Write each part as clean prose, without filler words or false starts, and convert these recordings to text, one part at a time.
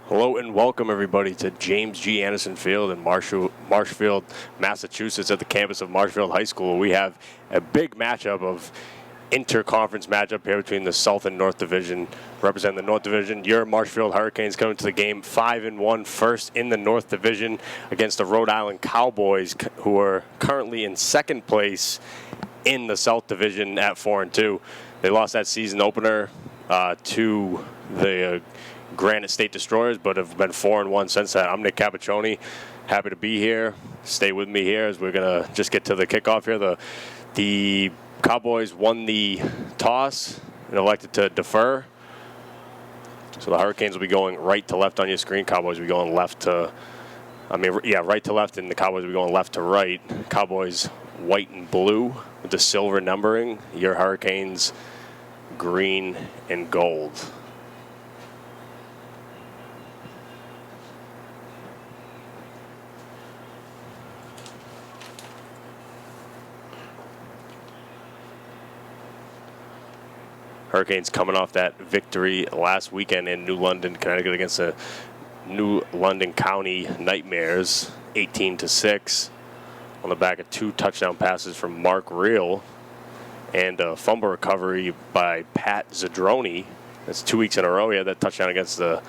Hello and welcome everybody to James G. Anderson Field in Marshfield, Massachusetts at the campus of Marshfield High School. We have a big matchup of interconference matchup here between the South and North Division. Representing the North Division, your Marshfield Hurricanes coming to the game 5-1, first in the North Division against the Rhode Island Cowboys, who are currently in second place in the South Division at 4-2. They lost that season opener to the Granite State Destroyers, but have been 4-1 since that. I'm Nick Capiccioni. Happy to be here. Stay with me here as we're going to just get to the kickoff here. The Cowboys won the toss and elected to defer. So the Hurricanes will be going right to left on your screen. Cowboys will be going right to left, and the Cowboys will be going left to right. Cowboys white and blue with the silver numbering. Your Hurricanes green and gold. Hurricanes coming off that victory last weekend in New London, Connecticut against the New London County Nightmares, 18-6, on the back of 2 touchdown passes from Mark Reel and a fumble recovery by Pat Zadroni. That's 2 weeks in a row. He had that touchdown against the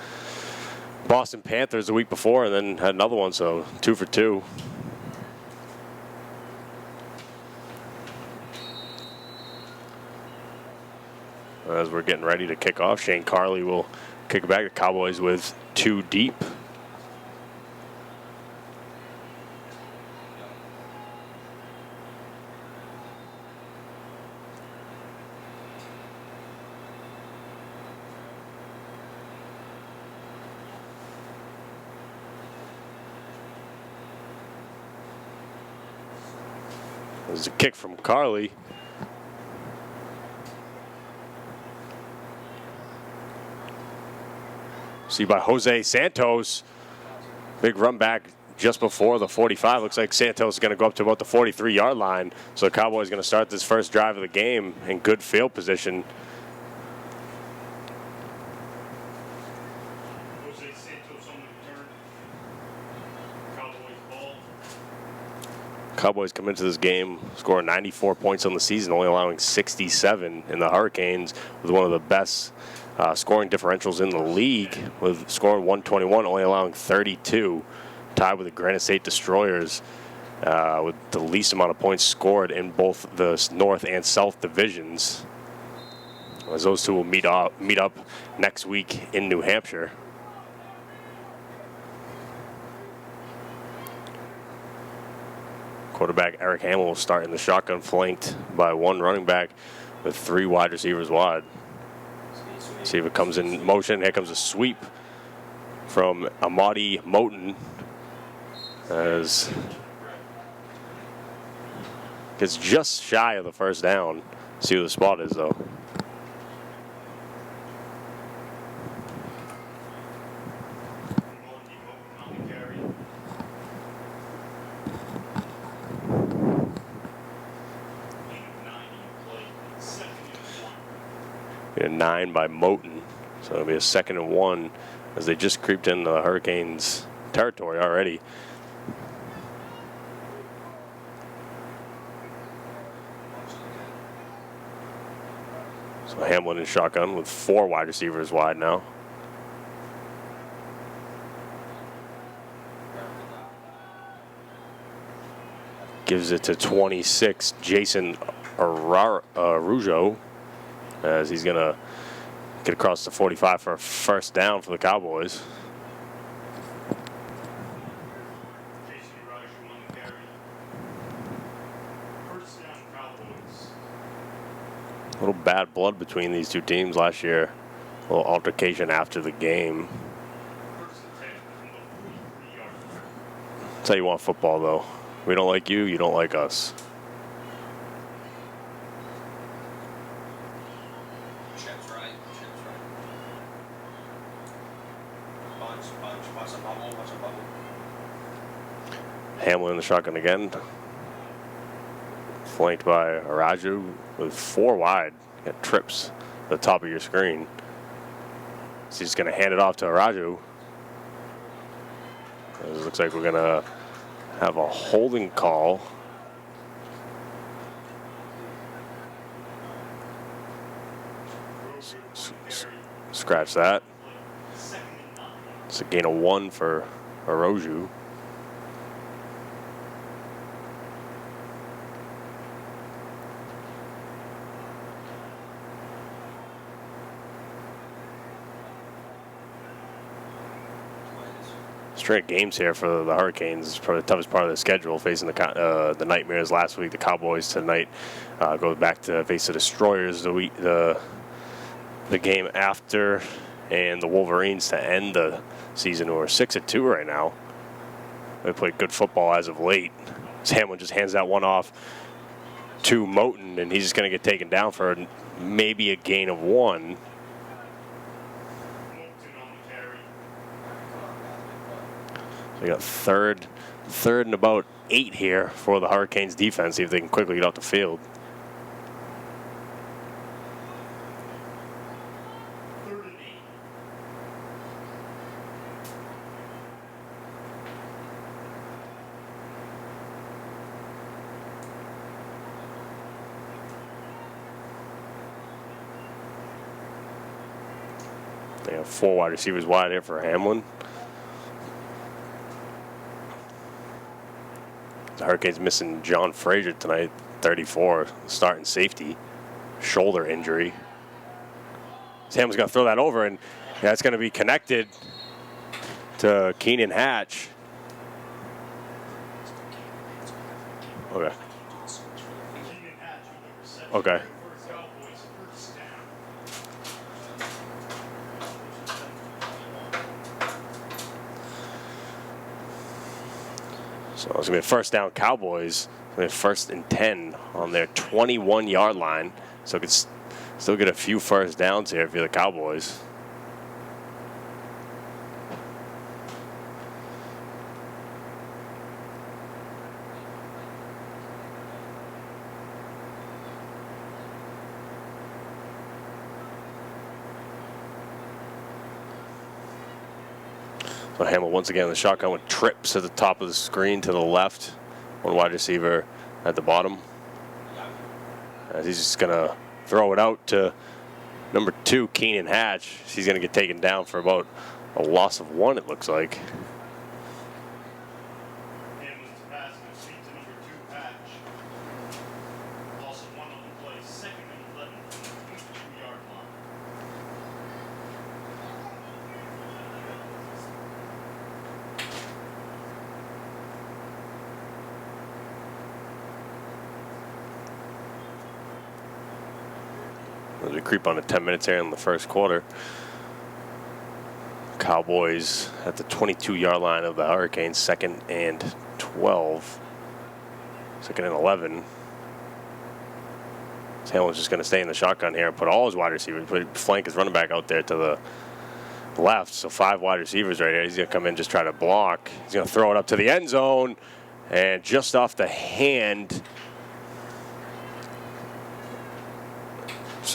Boston Panthers the week before and then had another one, so 2 for 2. As we're getting ready to kick off, Shane Carley will kick it back. The Cowboys with 2 deep. There's a kick from Carley. See by Jose Santos. Big run back just before the 45. Looks like Santos is going to go up to about the 43-yard line. So the Cowboys going to start this first drive of the game in good field position. Jose Santos on the return. Cowboys ball. Cowboys come into this game scoring 94 points on the season, only allowing 67. And the Hurricanes with one of the best scoring differentials in the league, with scoring 121, only allowing 32, tied with the Granite State Destroyers, with the least amount of points scored in both the North and South divisions. As those two will meet up next week in New Hampshire. Quarterback Eric Hamill will start in the shotgun, flanked by 1 running back with 3 wide receivers wide. See if it comes in motion. Here comes a sweep from Amadi Moten. As gets just shy of the first down. See who the spot is, though. A 9 by Moten, so it'll be a 2nd and 1 as they just creeped into the Hurricanes' territory already. So Hamlin in shotgun with 4 wide receivers wide now. Gives it to 26, Jason Arujo, as he's going to get across the 45 for a first down for the Cowboys. A little bad blood between these two teams last year. A little altercation after the game. That's how you want football, though. We don't like you, you don't like us. Hamlin in the shotgun again. Flanked by Araju with 4 wide. Got trips at the top of your screen. So he's going to hand it off to Araju. It looks like we're going to have a holding call. Scratch that. It's a gain of 1 for Oroju. Straight games here for the Hurricanes. It's probably the toughest part of the schedule, facing the Nightmares last week. The Cowboys tonight go back to face the Destroyers the game after, and the Wolverines to end the season, who are 6-2 right now. They played good football as of late. Hamlin just hands that one off to Moten, and he's just going to get taken down for maybe a gain of 1. So we got third and about 8 here for the Hurricanes defense. See if they can quickly get off the field. They have 4 wide receivers wide here for Hamlin. The Hurricanes missing John Frazier tonight, 34, starting safety, shoulder injury. Hamlin's going to throw that over, and that's going to be connected to Keenan Hatch. Okay. Okay. So it's going to be a first down Cowboys. First and 10 on their 21-yard line. So it could still get a few first downs here for the Cowboys. So Hamlin once again in the shotgun with trips at the top of the screen to the left. One wide receiver at the bottom. As he's just going to throw it out to number 2, Keenan Hatch. He's going to get taken down for about a loss of 1, it looks like. As we creep on to 10 minutes here in the first quarter. Cowboys at the 22-yard line of the Hurricanes, 2nd and 12. 2nd and 11. Hamlin's just going to stay in the shotgun here and put all his wide receivers, put flank his running back out there to the left. So 5 wide receivers right here. He's going to come in, just try to block. He's going to throw it up to the end zone, and just off the hand.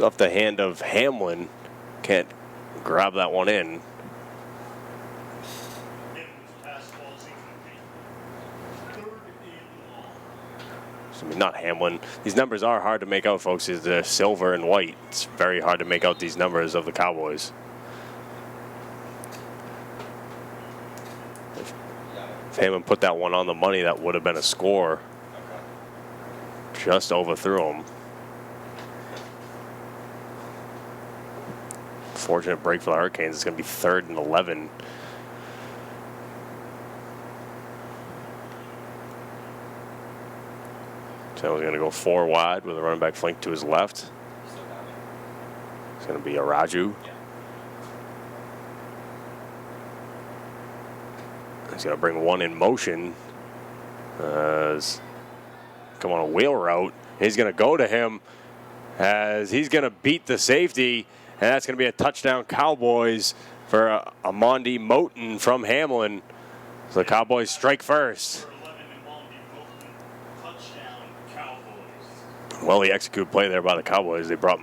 Off the hand of Hamlin, can't grab that one in. So, I mean, not Hamlin. These numbers are hard to make out, folks. They're silver and white. It's very hard to make out these numbers of the Cowboys. If Hamlin put that one on the money, that would have been a score. Just overthrew him. Fortunate break for the Hurricanes. It's going to be 3rd and 11. So he's going to go 4 wide with a running back flank to his left. It's going to be Araju. He's going to bring one in motion. Come on a wheel route. He's going to go to him as he's going to beat the safety. And that's going to be a touchdown Cowboys for Amondi Moten from Hamlin. So the Cowboys strike first. Well, the execute play there by the Cowboys. They brought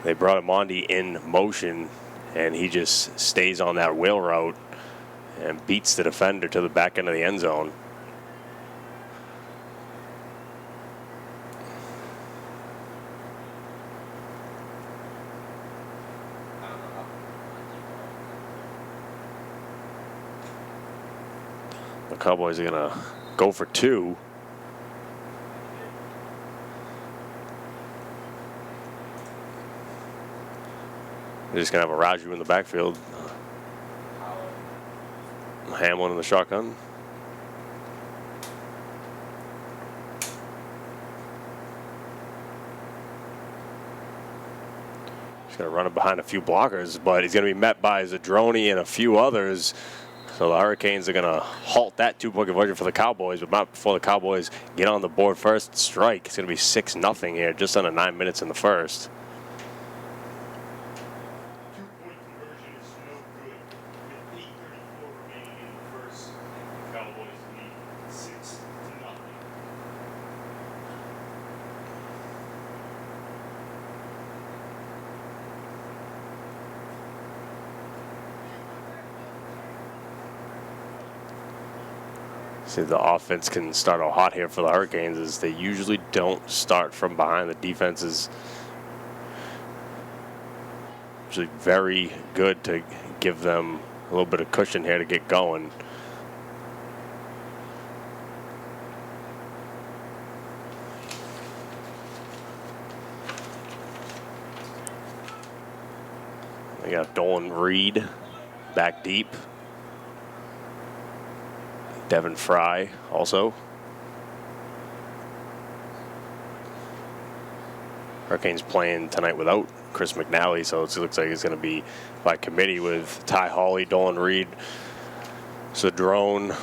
Amondi in motion, and he just stays on that wheel route and beats the defender to the back end of the end zone. The Cowboys are going to go for 2. They're just going to have a Raju in the backfield. Hamlin in the shotgun. He's going to run it behind a few blockers, but he's going to be met by Zadroni and a few others. So the Hurricanes are going to halt that 2-point conversion for the Cowboys, but not before the Cowboys get on the board first strike. It's going to be 6-0 here, just under 9 minutes in the first. 2-point conversion is no good. With 8:34 remaining in the first, Cowboys lead 6-0. See, the offense can start out hot here for the Hurricanes, as they usually don't start from behind. The defense is usually very good to give them a little bit of cushion here to get going. They got Dolan Reed back deep. Devin Fry also. Hurricanes playing tonight without Chris McNally, so it looks like it's going to be by committee with Ty Hawley, Dolan Reed, Cedrone.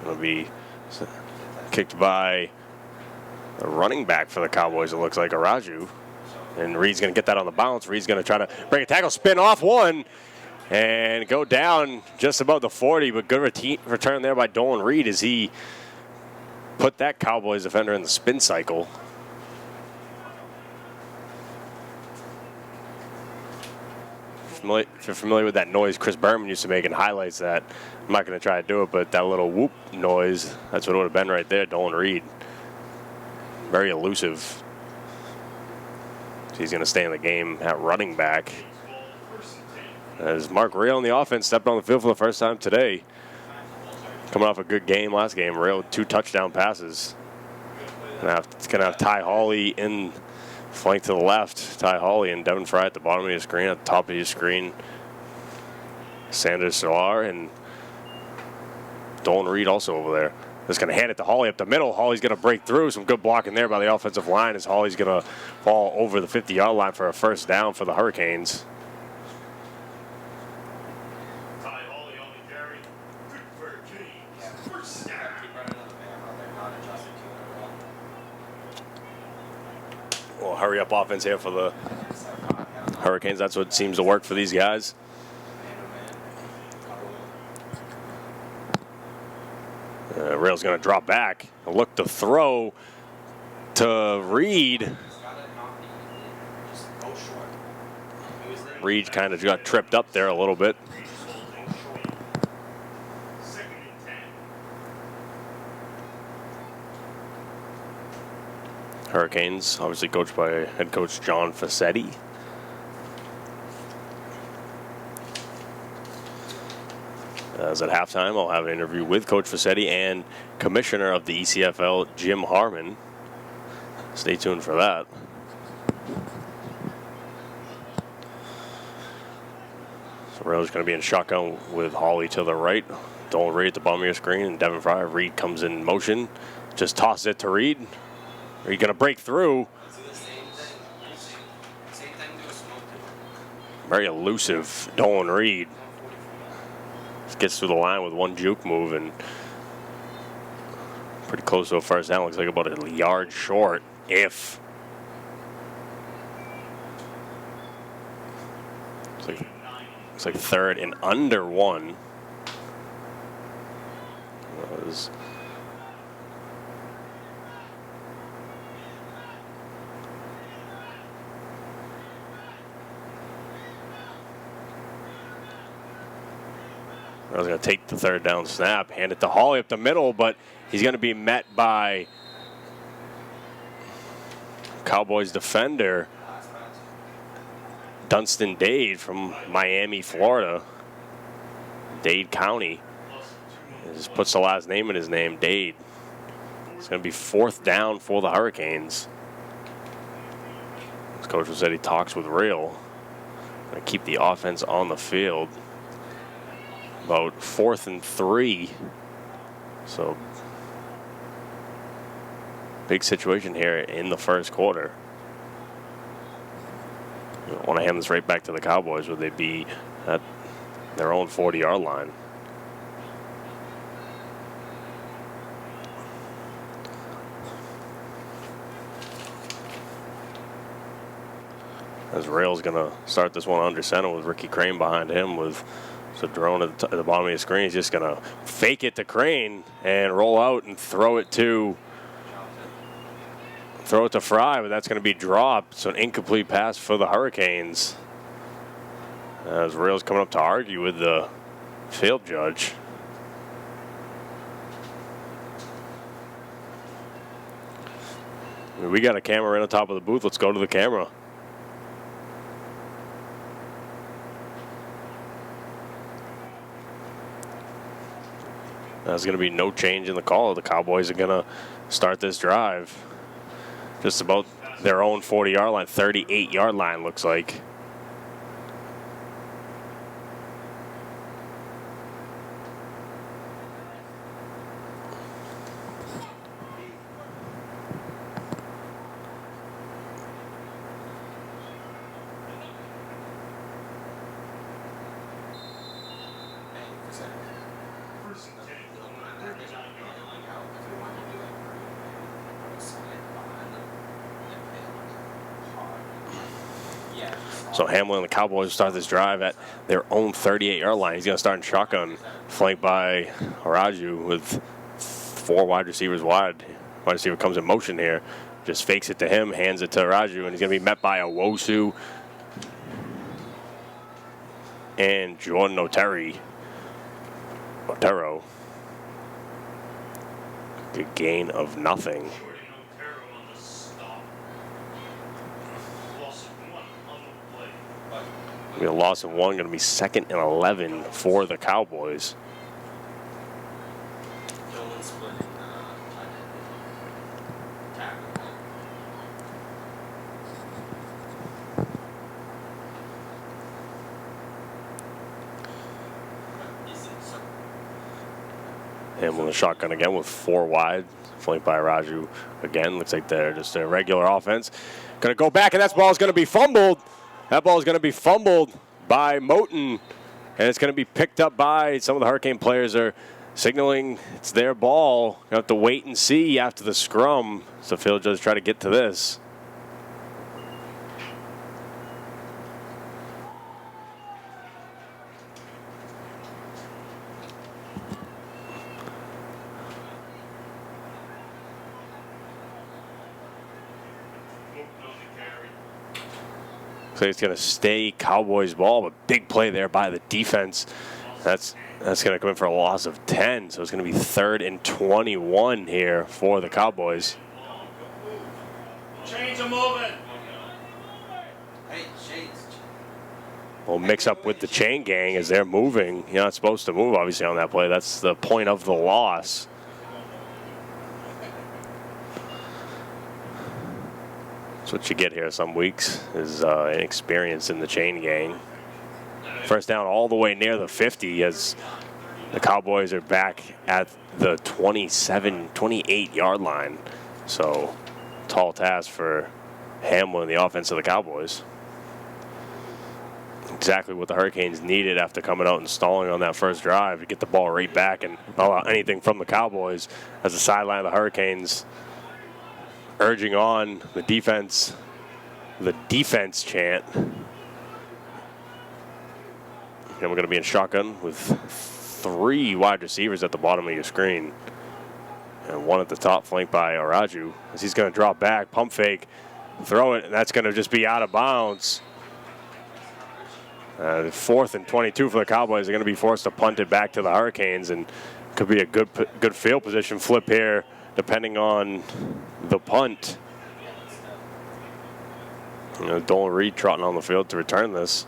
It'll be kicked by a running back for the Cowboys, it looks like, Araju. And Reed's going to get that on the bounce. Reed's going to try to break a tackle, spin off one, and go down just above the 40. But good return there by Dolan Reed as he put that Cowboys defender in the spin cycle. If you're familiar with that noise Chris Berman used to make in highlights, that I'm not going to try to do it, but that little whoop noise, that's what it would have been right there. Dolan Reed, very elusive. So he's going to stay in the game at running back, as Mark Real in the offense stepped on the field for the first time today, coming off a good game last game. Real with 2 touchdown passes. It's going to have Ty Hawley in flank to the left. Ty Hawley and Devin Fry at the bottom of your screen. At the top of your screen, Sanders Solar and Dolan Reed also over there. Just going to hand it to Hawley up the middle. Hawley's going to break through. Some good blocking there by the offensive line, as Hawley's going to fall over the 50-yard line for a first down for the Hurricanes. Ty Hawley on the carry. Good for James. First down. Well, hurry up offense here for the Hurricanes. That's what seems to work for these guys. Rail's going to drop back. A look to throw to Reed. Reed kind of got tripped up there a little bit. Hurricanes, obviously coached by head coach John Facchetti. As at halftime, I'll have an interview with Coach Facchetti and Commissioner of the ECFL, Jim Harmon. Stay tuned for that. So Rail's going to be in shotgun with Hawley to the right. Dolan Reed at the bottom of your screen, and Devin Fry. Reed comes in motion. Just toss it to Reed. Reed going to break through. Very elusive Dolan Reed. Gets through the line with one juke move and pretty close to a first down. Looks like about a yard short, if. Looks like 3rd and under 1. passes. I was going to take the third down snap, hand it to Hawley up the middle, but he's going to be met by Cowboys defender Dunstan Dade from Miami, Florida. Dade County. He just puts the last name in his name, Dade. It's going to be 4th down for the Hurricanes. As Coach said, he talks with Real. Going to keep the offense on the field. About 4th and 3. So, big situation here in the first quarter. I want to hand this right back to the Cowboys. Would they be at their own 40-yard line? As Rail's going to start this one under center with Ricky Crane behind him with Cedrone at the bottom of the screen. He's just going to fake it to Crane and roll out and throw it to Fry, but that's going to be dropped. So an incomplete pass for the Hurricanes. As Rail's coming up to argue with the field judge. We got a camera right on top of the booth. Let's go to the camera. There's going to be no change in the call. The Cowboys are going to start this drive just about their own 40-yard line, 38-yard line looks like. So Hamlin and the Cowboys start this drive at their own 38-yard line. He's going to start in shotgun, flanked by Araju with 4 wide receivers wide. Wide receiver comes in motion here, just fakes it to him, hands it to Araju, and he's going to be met by Owosu and Jordan Otero. Good gain of nothing. We have a loss of 1, going to be 2nd and 11 for the Cowboys. Hamlin shotgun again with 4 wide, flanked by Raju again. Looks like they're just a regular offense. Going to go back, and that ball is going to be fumbled. That ball is going to be fumbled by Moten, and it's going to be picked up by some of the Hurricane players are signaling it's their ball. You have to wait and see after the scrum. So field judge try to get to this. So it's going to stay Cowboys ball, but big play there by the defense. That's going to come in for a loss of 10. So it's going to be 3rd and 21 here for the Cowboys. Chains are moving. We'll mix up with the chain gang as they're moving. You're not supposed to move, obviously, on that play. That's the point of the loss. That's what you get here some weeks is inexperience in the chain gang. First down all the way near the 50 as the Cowboys are back at the 28-yard line. So tall task for Hamlin, the offense of the Cowboys. Exactly what the Hurricanes needed after coming out and stalling on that first drive to get the ball right back and not allow anything from the Cowboys as the sideline of the Hurricanes urging on the defense chant. And we're going to be in shotgun with 3 wide receivers at the bottom of your screen. And one at the top, flanked by Araju, as he's going to drop back, pump fake, throw it, and that's going to just be out of bounds. 4th and 22 for the Cowboys. They're going to be forced to punt it back to the Hurricanes, and could be a good field position flip here, depending on the punt. Dolan Reed trotting on the field to return this.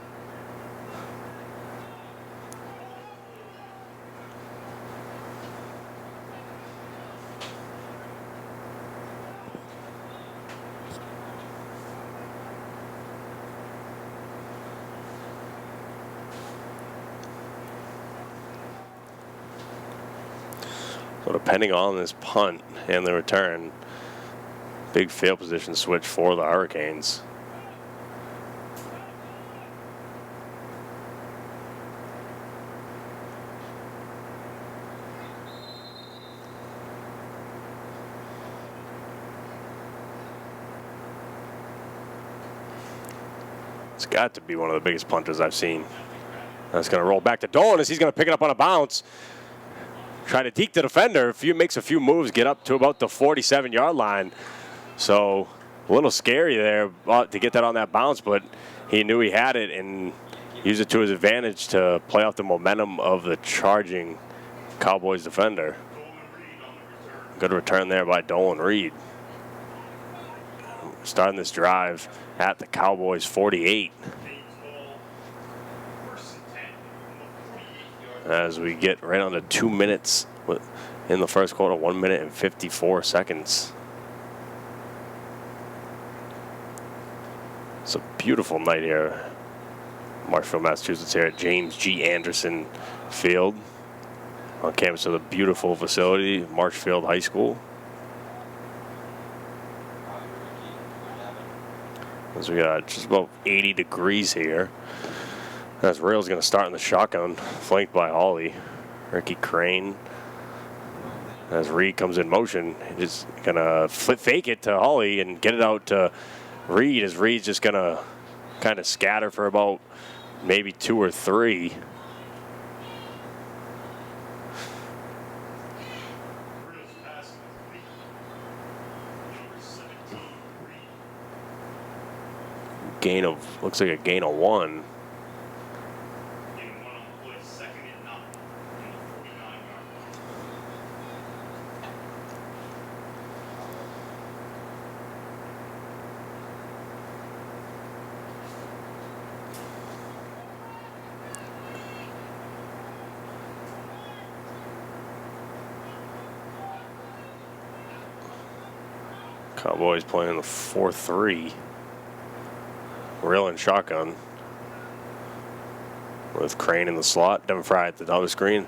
So depending on this punt and the return, big field position switch for the Hurricanes. It's got to be one of the biggest punters I've seen. That's going to roll back to Dolan as he's going to pick it up on a bounce. Trying to deke the defender. Makes a few moves, get up to about the 47-yard line. So a little scary there to get that on that bounce, but he knew he had it and used it to his advantage to play off the momentum of the charging Cowboys defender. Good return there by Dolan Reed. Starting this drive at the Cowboys 48. As we get right on to 2 minutes in the first quarter, 1 minute and 54 seconds. It's a beautiful night here, Marshfield, Massachusetts, here at James G. Anderson Field, on campus of the beautiful facility, Marshfield High School. As we got just about 80 degrees here. As Rail's going to start in the shotgun, flanked by Hawley. Ricky Crane. As Reed comes in motion, he's going to fake it to Hawley and get it out to Reed, as Reed's just going to kind of scatter for about maybe 2 or 3. Looks like a gain of 1. Cowboys playing the 4-3. Rail and shotgun with Crane in the slot. Devin Fry at the double screen.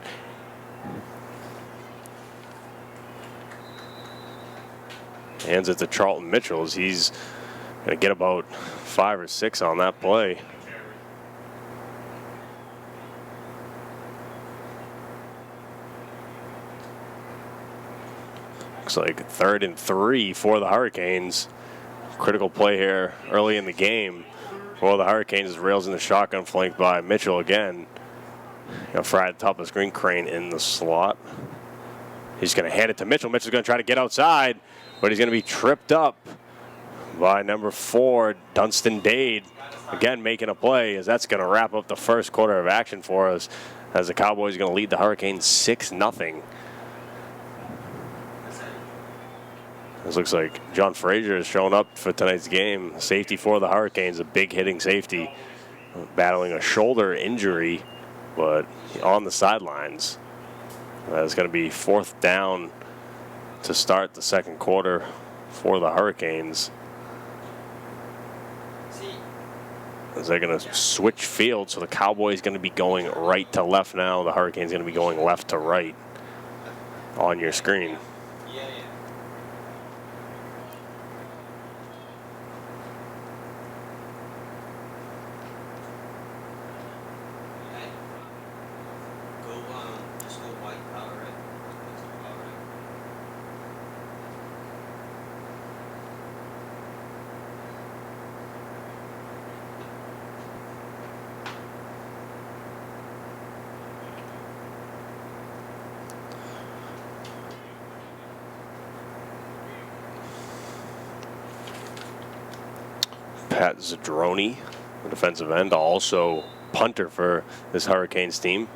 Hands it to Charlton Mitchell as he's going to get about 5 or 6 on that play. Looks like 3rd and 3 for the Hurricanes. Critical play here early in the game for the Hurricanes. Rails in the shotgun, flanked by Mitchell again. Fry at the top of the screen, Crane in the slot. He's going to hand it to Mitchell. Mitchell's going to try to get outside, but he's going to be tripped up by number 4, Dunstan Dade. Again, making a play, as that's going to wrap up the first quarter of action for us, as the Cowboys are going to lead the Hurricanes 6-0. This looks like John Frazier has shown up for tonight's game. Safety for the Hurricanes, a big hitting safety, battling a shoulder injury, but on the sidelines. It's going to be 4th down to start the second quarter for the Hurricanes. As they're going to switch fields, so the Cowboys going to be going right to left now. The Hurricanes going to be going left to right on your screen. Pat Zadroni, the defensive end, also punter for this Hurricanes team.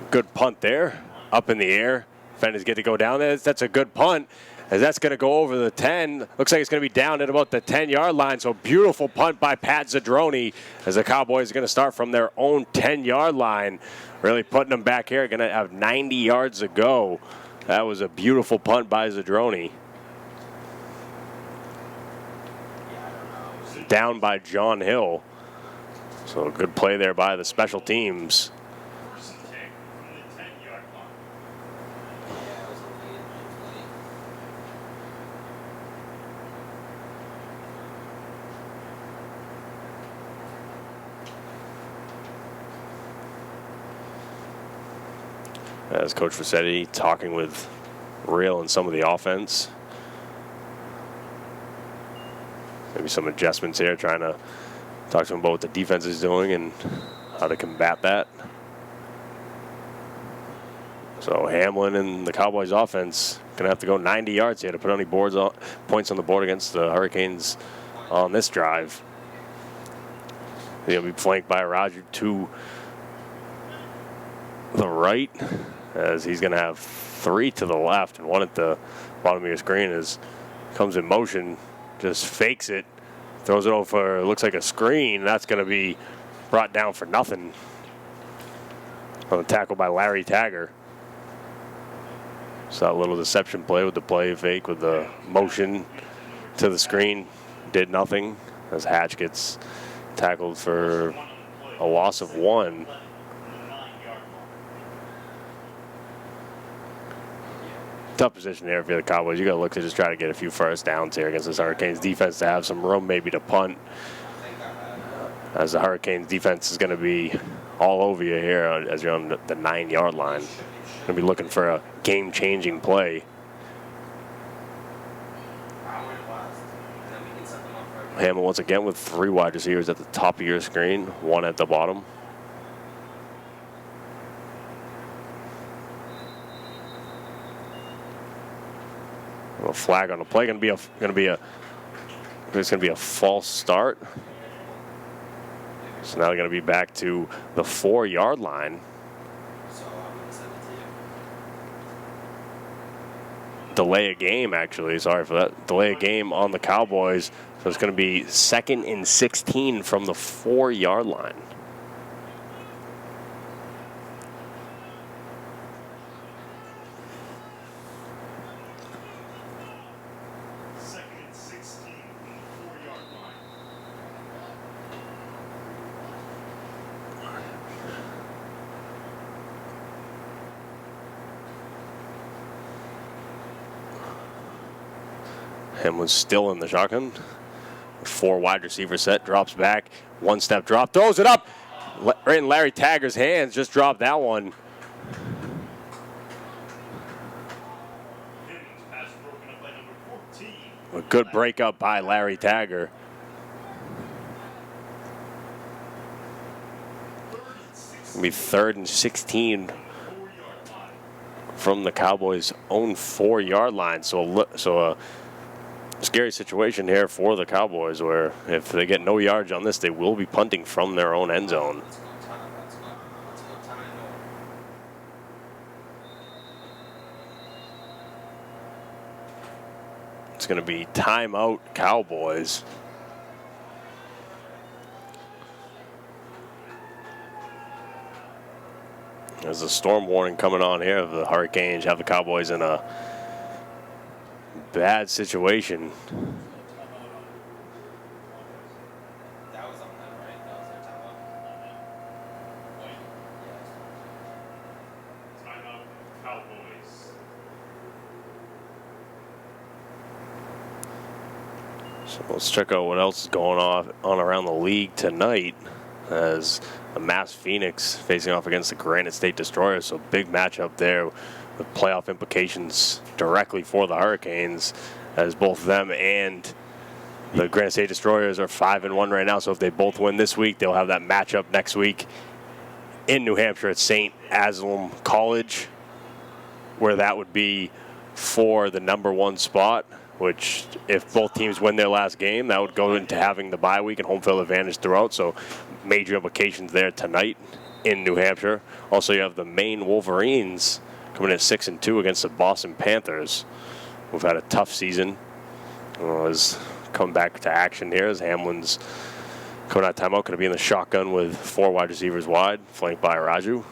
Good punt there, up in the air. Defenders get to go down there. That's a good punt, as that's going to go over the 10. Looks like it's going to be down at about the 10-yard line. So beautiful punt by Pat Zadroni, as the Cowboys are going to start from their own 10-yard line. Really putting them back here. Going to have 90 yards to go. That was a beautiful punt by Zadroni. Down by John Hill. So a good play there by the special teams. As Coach Fassetti talking with Real and some of the offense. Maybe some adjustments here, trying to talk to him about what the defense is doing and how to combat that. So Hamlin and the Cowboys offense going to have to go 90 yards here to put any points on the board against the Hurricanes on this drive. He'll be flanked by Roger to the right, as he's going to have 3 to the left and 1 at the bottom of your screen. As comes in motion, just fakes it, throws it over, looks like a screen. That's going to be brought down for nothing on the tackle by Larry Tagger. So that little deception play with the play fake with the motion to the screen did nothing, as Hatch gets tackled for a loss of 1. Tough position there for the Cowboys. You got to look to just try to get a few first downs here against this Hurricanes defense to have some room maybe to punt, as the Hurricanes defense is going to be all over you here as you're on the 9-yard line. Going to be looking for a game-changing play. Hamlin once again with 3 wide receivers at the top of your screen, 1 at the bottom. A flag on the play. It's going to be a false start. So now they're going to be back to the 4-yard line. Delay a game, actually. Sorry for that. Delay a game on the Cowboys. So it's going to be 2nd and 16 from the 4-yard line. Hamlin's still in the shotgun. 4 wide receiver set, drops back, 1-step drop, throws it up. Right in Larry Tagger's hands, just dropped that one. A good breakup by Larry Tagger. It's going to be 3rd and 16 from the Cowboys' own 4-yard line. So a scary situation here for the Cowboys, where if they get no yards on this, they will be punting from their own end zone. It's going to be timeout Cowboys. There's a storm warning coming on here of the Hurricanes. Have the Cowboys in a bad situation. That was on them, right? That was their Timeout Cowboys. So let's check out what else is going on around the league tonight, as the Mass Phoenix facing off against the Granite State Destroyers. So big matchup there with playoff implications directly for the Hurricanes, as both them and the Granite State Destroyers are 5-1 right now. So if they both win this week, they'll have that matchup next week in New Hampshire at St. Anselm College, where that would be for the #1 spot, which if both teams win their last game, that would go into having the bye week and home field advantage throughout. So major implications there tonight in New Hampshire. Also, you have the Maine Wolverines coming in at 6-2 against the Boston Panthers, who've had a tough season. Has come back to action here as Hamlin's coming out of timeout, going to be in the shotgun with 4 wide receivers wide, flanked by Raju.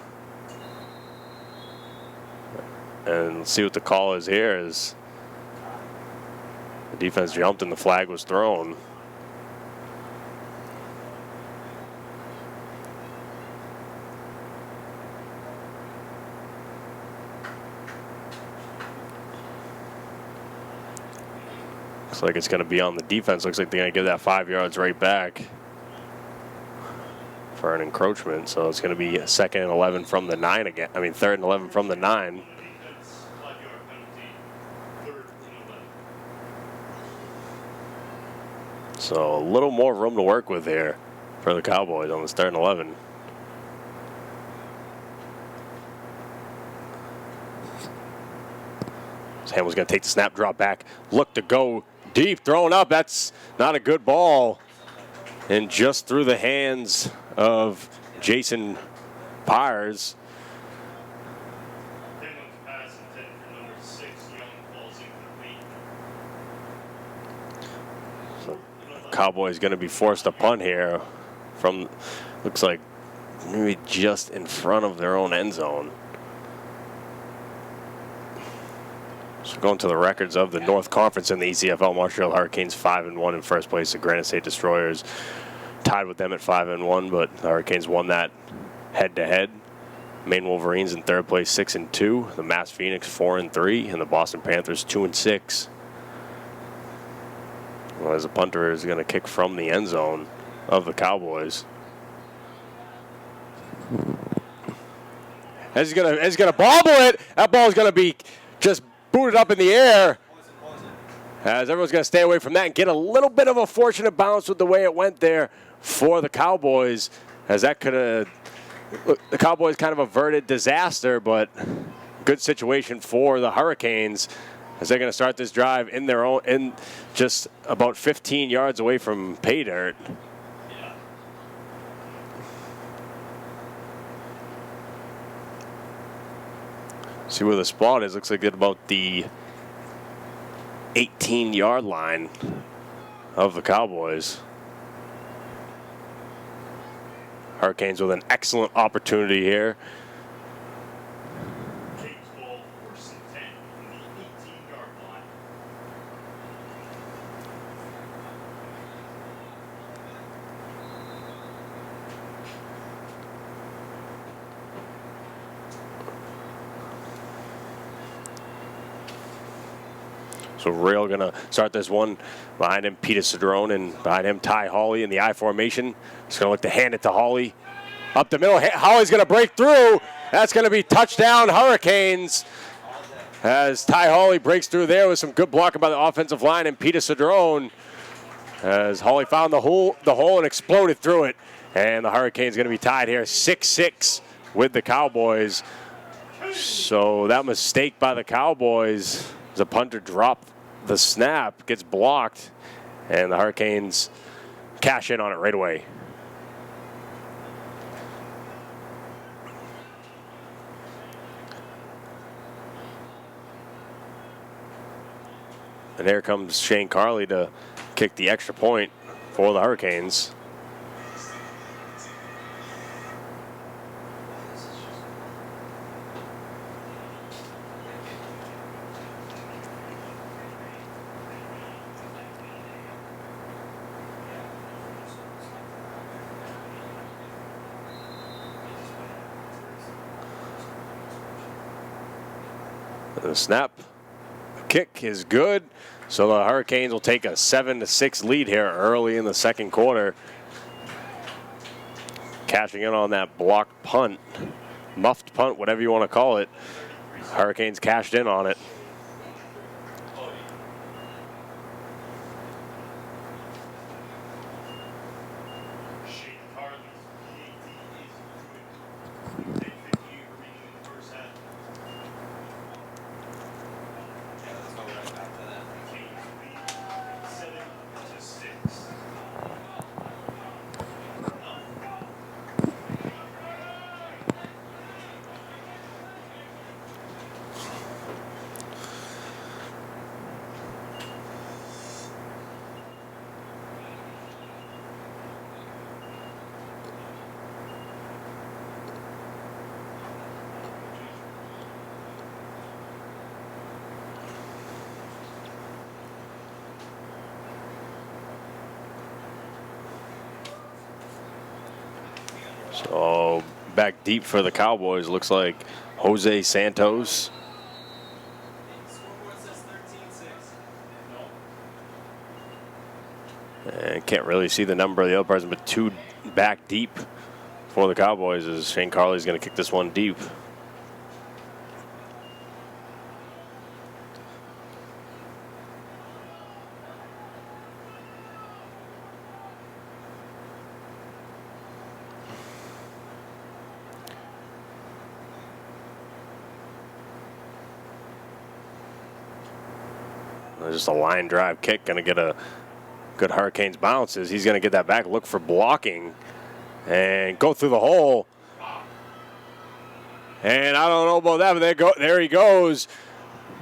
And let's see what the call is here as the defense jumped and the flag was thrown. Looks like it's going to be on the defense. Looks like they're going to give that 5 yards right back for an encroachment. So it's going to be 2nd and 11 from the 9 again. I mean, 3rd and 11 from the 9. So a little more room to work with here for the Cowboys on this 3rd and 11. Hamlin's going to take the snap, drop back, look to go deep, throwing up. That's not a good ball. And just through the hands of Jason Pyers. So Cowboys going to be forced to punt here from, looks like maybe just in front of their own end zone. So going to the records of the North Conference in the ECFL, Marshfield Hurricanes 5-1 in first place. The Granite State Destroyers tied with them at 5-1, but the Hurricanes won that head-to-head. Maine Wolverines in 3rd place, 6-2. The Mass Phoenix 4-3, and the Boston Panthers 2-6. Well, as a punter is going to kick from the end zone of the Cowboys. As he's gonna bobble it, that ball is going to be just booted up in the air. As everyone's going to stay away from that and get a little bit of a fortunate bounce with the way it went there for the Cowboys. As that could have, the Cowboys kind of averted disaster, but good situation for the Hurricanes as they're going to start this drive in their own, in just about 15 yards away from pay dirt. See where the spot is. Looks like it's about the 18-yard line of the Cowboys. Hurricanes with an excellent opportunity here. So Real going to start this one. Behind him, Peter Cedrone, and behind him, Ty Hawley in the I formation. He's going to look to hand it to Hawley. Up the middle, Hawley's going to break through. That's going to be touchdown Hurricanes. As Ty Hawley breaks through there with some good blocking by the offensive line, and Peter Cedrone. As Hawley found the hole and exploded through it. And the Hurricanes going to be tied here 6-6 with the Cowboys. So that mistake by the Cowboys, the punter dropped the snap, gets blocked, and the Hurricanes cash in on it right away. And here comes Shane Carley to kick the extra point for the Hurricanes. The snap, kick is good. So the Hurricanes will take a 7-6 lead here early in the second quarter. Cashing in on that blocked punt, muffed punt, whatever you want to call it. Hurricanes cashed in on it. So back deep for the Cowboys. Looks like Jose Santos. Scoreboard says 13-6. And can't really see the number of the other person, but 2 back deep for the Cowboys as Shane Carley's going to kick this one deep. Just a line drive kick, going to get a good Hurricanes bounces. He's going to get that back, look for blocking, and go through the hole. And I don't know about that, but there he goes.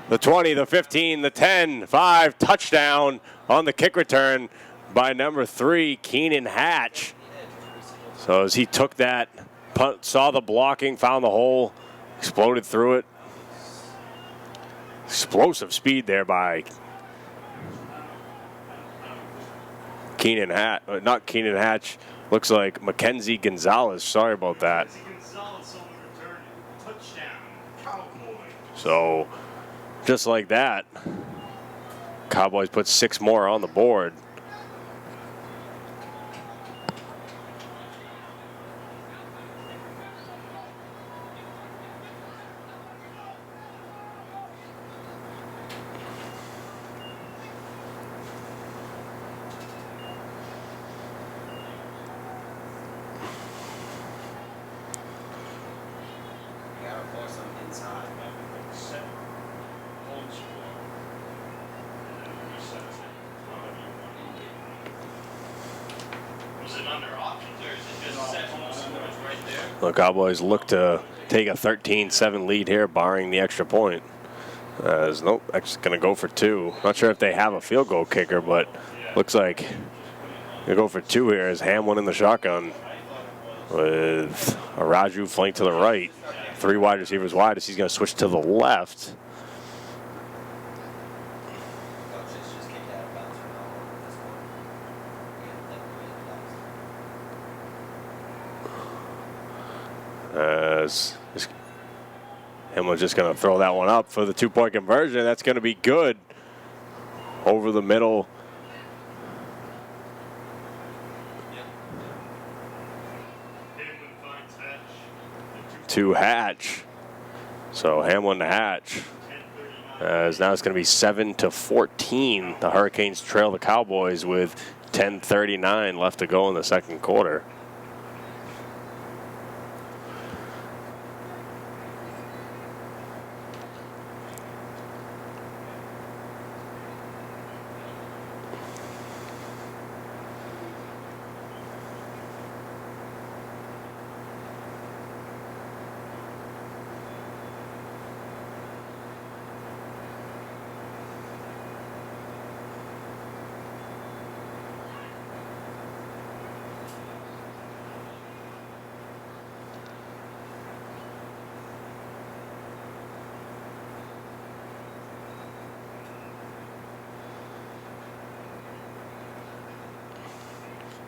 The 20, the 15, the 10, 5, touchdown on the kick return by number 3, Keenan Hatch. So as he took that punt, saw the blocking, found the hole, exploded through it. Explosive speed there by Keenan Hatch. Not Keenan Hatch. Looks like Mackenzie Gonzalez. Sorry about that. Gonzalez on the return. Touchdown, Cowboys. So just like that, Cowboys put 6 more on the board. You gotta force them inside. Set home score. And then resets it. Was it under options or is it just set home score? It's right there. The Cowboys look to take a 13-7 lead here, barring the extra point. Nope, actually going to go for 2. Not sure if they have a field goal kicker, but looks like they go for 2 here as Hamlin in the shotgun with Araju flanked to the right. 3 wide receivers wide as he's going to switch to the left. Coaches just kicked out of bounds for now at this point. As Hamlin's just going to throw that one up for the 2-point conversion. That's going to be good. Over the middle. Hamlin finds Hatch. To Hatch. So Hamlin to Hatch. As now it's going to be 7-14. The Hurricanes trail the Cowboys with 10:39 left to go in the second quarter.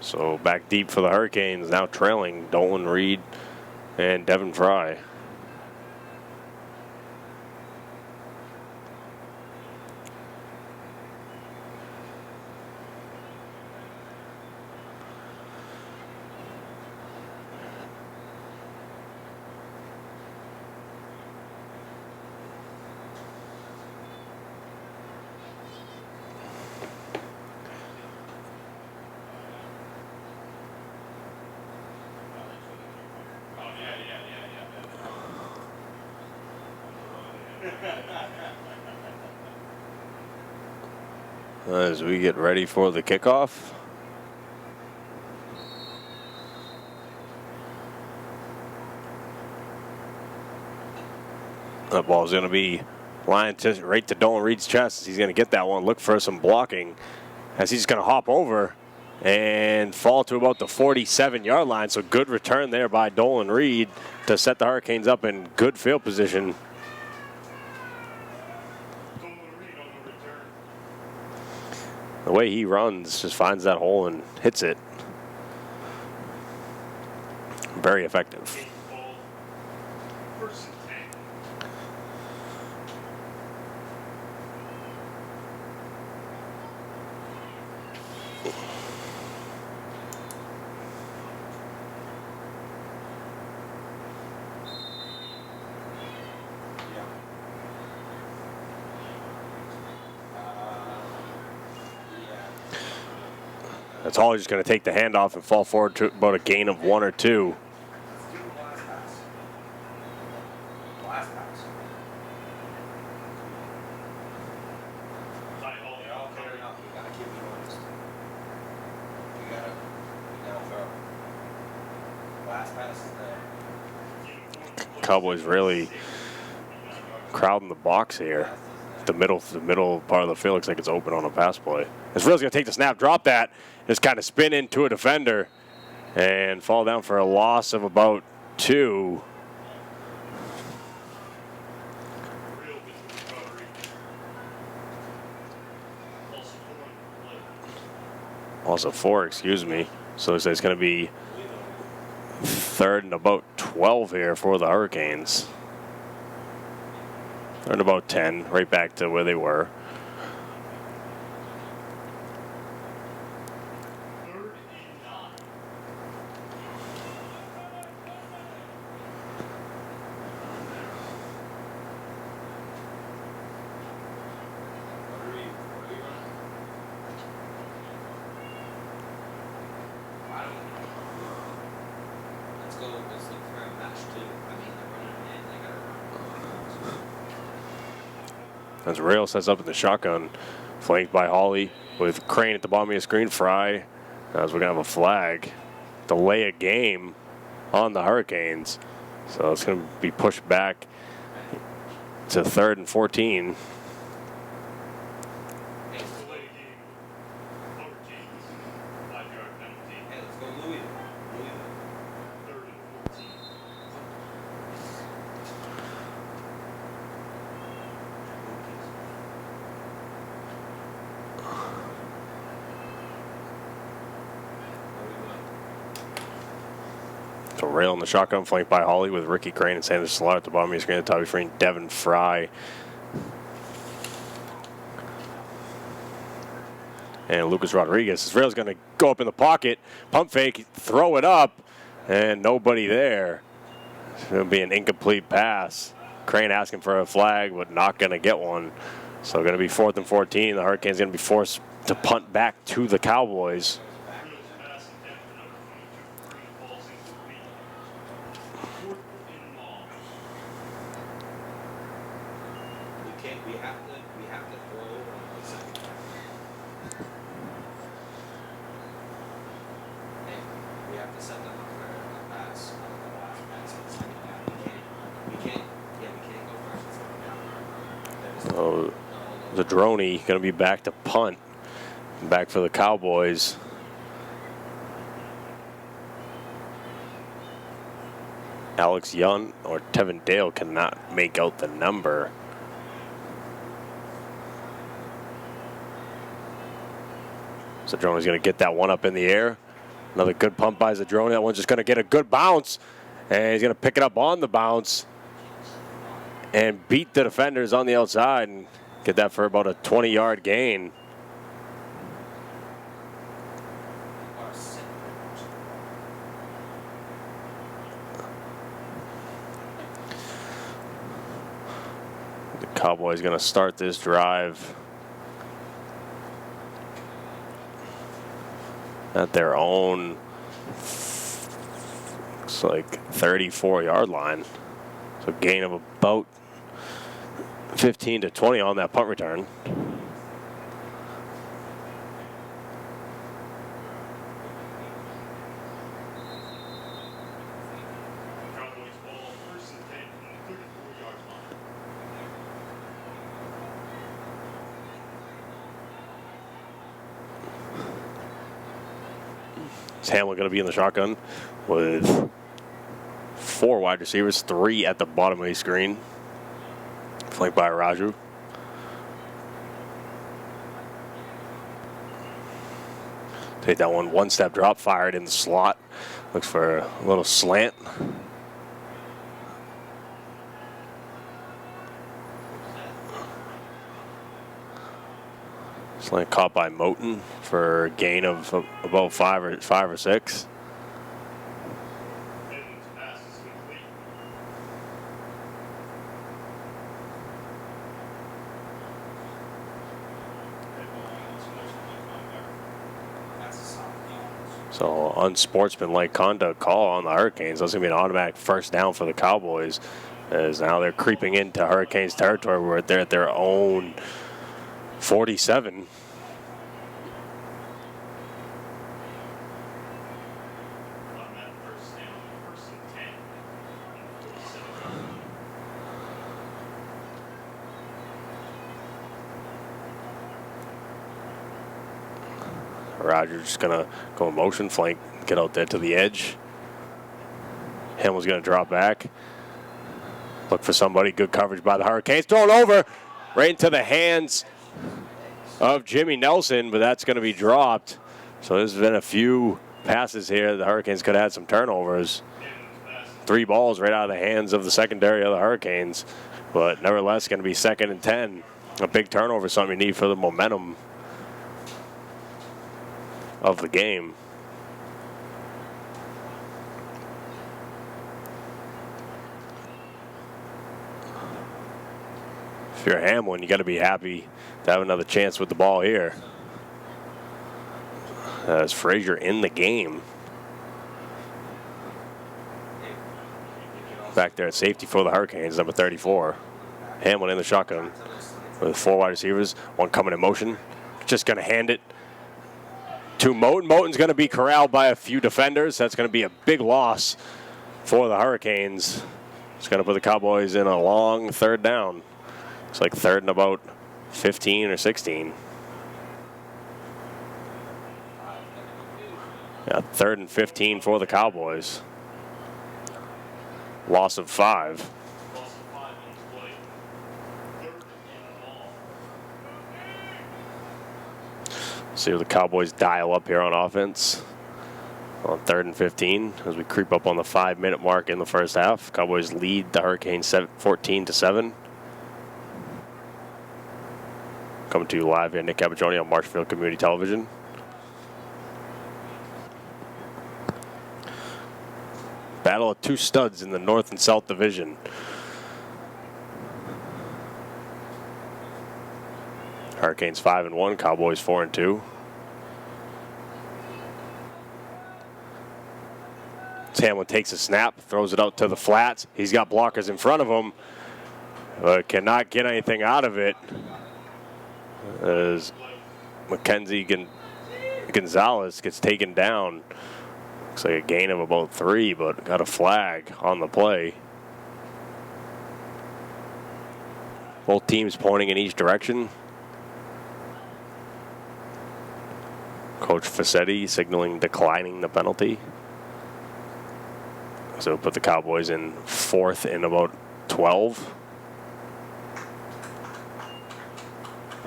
So back deep for the Hurricanes, now trailing Dolan Reed and Devin Fry. As we get ready for the kickoff. That ball's going to be lined right to Dolan Reed's chest. He's going to get that one. Look for some blocking as he's going to hop over and fall to about the 47-yard line. So good return there by Dolan Reed to set the Hurricanes up in good field position. The way he runs, just finds that hole and hits it. Very effective. Game ball. First and 10. Yeah. Yeah. That's all. He's just going to take the handoff and fall forward to about a gain of 1 or 2. Let's do the last pass. Last pass. High Hall. They're all clearing up. We gotta keep it honest. We gotta throw. Last pass is there. Cowboys really crowding the box here. The middle part of the field looks like it's open on a pass play. Israel's going to take the snap, drop that, just kind of spin into a defender, and fall down for a loss of about 2. Real with the recovery. Also 4 on the play. Also 4, excuse me. So it's going to be 3rd and about 12 here for the Hurricanes. 3rd and about 10, right back to where they were. 3rd and 9. What are we running? I don't know. Let's look for a match 2. I mean, they're running in, they gotta run. As Rail sets up in the shotgun, flanked by Hawley with Crane at the bottom of the screen. Fry, as we're going to have a flag, delay a game on the Hurricanes. So it's going to be pushed back to 3rd and 14. Delay game. Hurricanes. 5-yard penalty. Hey, let's go Louisville. 3rd and 14. So Rail in the shotgun, flanked by Hawley with Ricky Crane and Sanders Slaughter at the bottom of the screen. At the top of the screen, Devin Fry. And Lucas Rodriguez. Israel's going to go up in the pocket, pump fake, throw it up, and nobody there. It's going to be an incomplete pass. Crane asking for a flag, but not going to get one. So going to be 4th and 14. The Hurricanes going to be forced to punt back to the Cowboys. Reel's pass attempt for number 22. Green falls incomplete. 4th and long. We have to throw on the second half. Hey, we have to set them up for a pass on the last pass in the second half. We can't go first and second half. So the Droney going to be back to punt. Back for the Cowboys. Alex Young or Tevin Dale cannot make out the number. So Droney's going to get that one up in the air. Another good pump by Zadroni. That one's just going to get a good bounce. And he's going to pick it up on the bounce and beat the defenders on the outside and get that for about a 20-yard gain. The Cowboys going to start this drive at their own, looks like 34-yard line. So gain of about 15 to 20 on that punt return. Cowboys ball 1st and 10 from the 34-yard line. Is Hamlin going to be in the shotgun with 4 wide receivers, 3 at the bottom of the screen, flanked by Raju. Take that one step drop, fired in the slot Looks for a little slant. Slant caught by Moten for a gain of about five or six. Edmonds' pass is complete. That's a solid defense. So unsportsmanlike conduct call on the Hurricanes. That's going to be an automatic first down for the Cowboys, as now they're creeping into Hurricanes territory where they're at their own 47. Automatic first down, 1st and 10. And 47. Rogers going to go motion flank, get out there to the edge. Hamlin's going to drop back. Look for somebody. Good coverage by the Hurricanes. Thrown over right into the hands of Jimmy Nelson, but that's going to be dropped. So there's been a few passes here. The Hurricanes could have had some turnovers. 3 balls right out of the hands of the secondary of the Hurricanes. But nevertheless, going to be 2nd and 10. A big turnover, something you need for the momentum of the game. If you're Hamlin, you got to be happy to have another chance with the ball here. As Frazier in the game. Back there at safety for the Hurricanes, number 34. Hamlin in the shotgun with 4 wide receivers, 1 coming in motion. Just going to hand it to Moten. Moten's going to be corralled by a few defenders. That's going to be a big loss for the Hurricanes. It's going to put the Cowboys in a long 3rd down. It's like 3rd and about 15 or 16. Yeah, 3rd and 15 for the Cowboys. Loss of 5. Loss of 5 on the play. 3rd and ball. See what the Cowboys dial up here on offense on 3rd and 15 as we creep up on the 5-minute mark in the first half. Cowboys lead the Hurricanes 14-7. Coming to you live here, Nick Capuchoni on Marshfield Community Television. Battle of 2 studs in the North and South Division. Hurricanes 5-1, Cowboys 4-2. Hamlin takes a snap, throws it out to the flats. He's got blockers in front of him, but cannot get anything out of it. As Mackenzie Gonzalez gets taken down. Looks like a gain of about 3, but got a flag on the play. Both teams pointing in each direction. Coach Fassetti signaling declining the penalty. So put the Cowboys in 4th and about 12.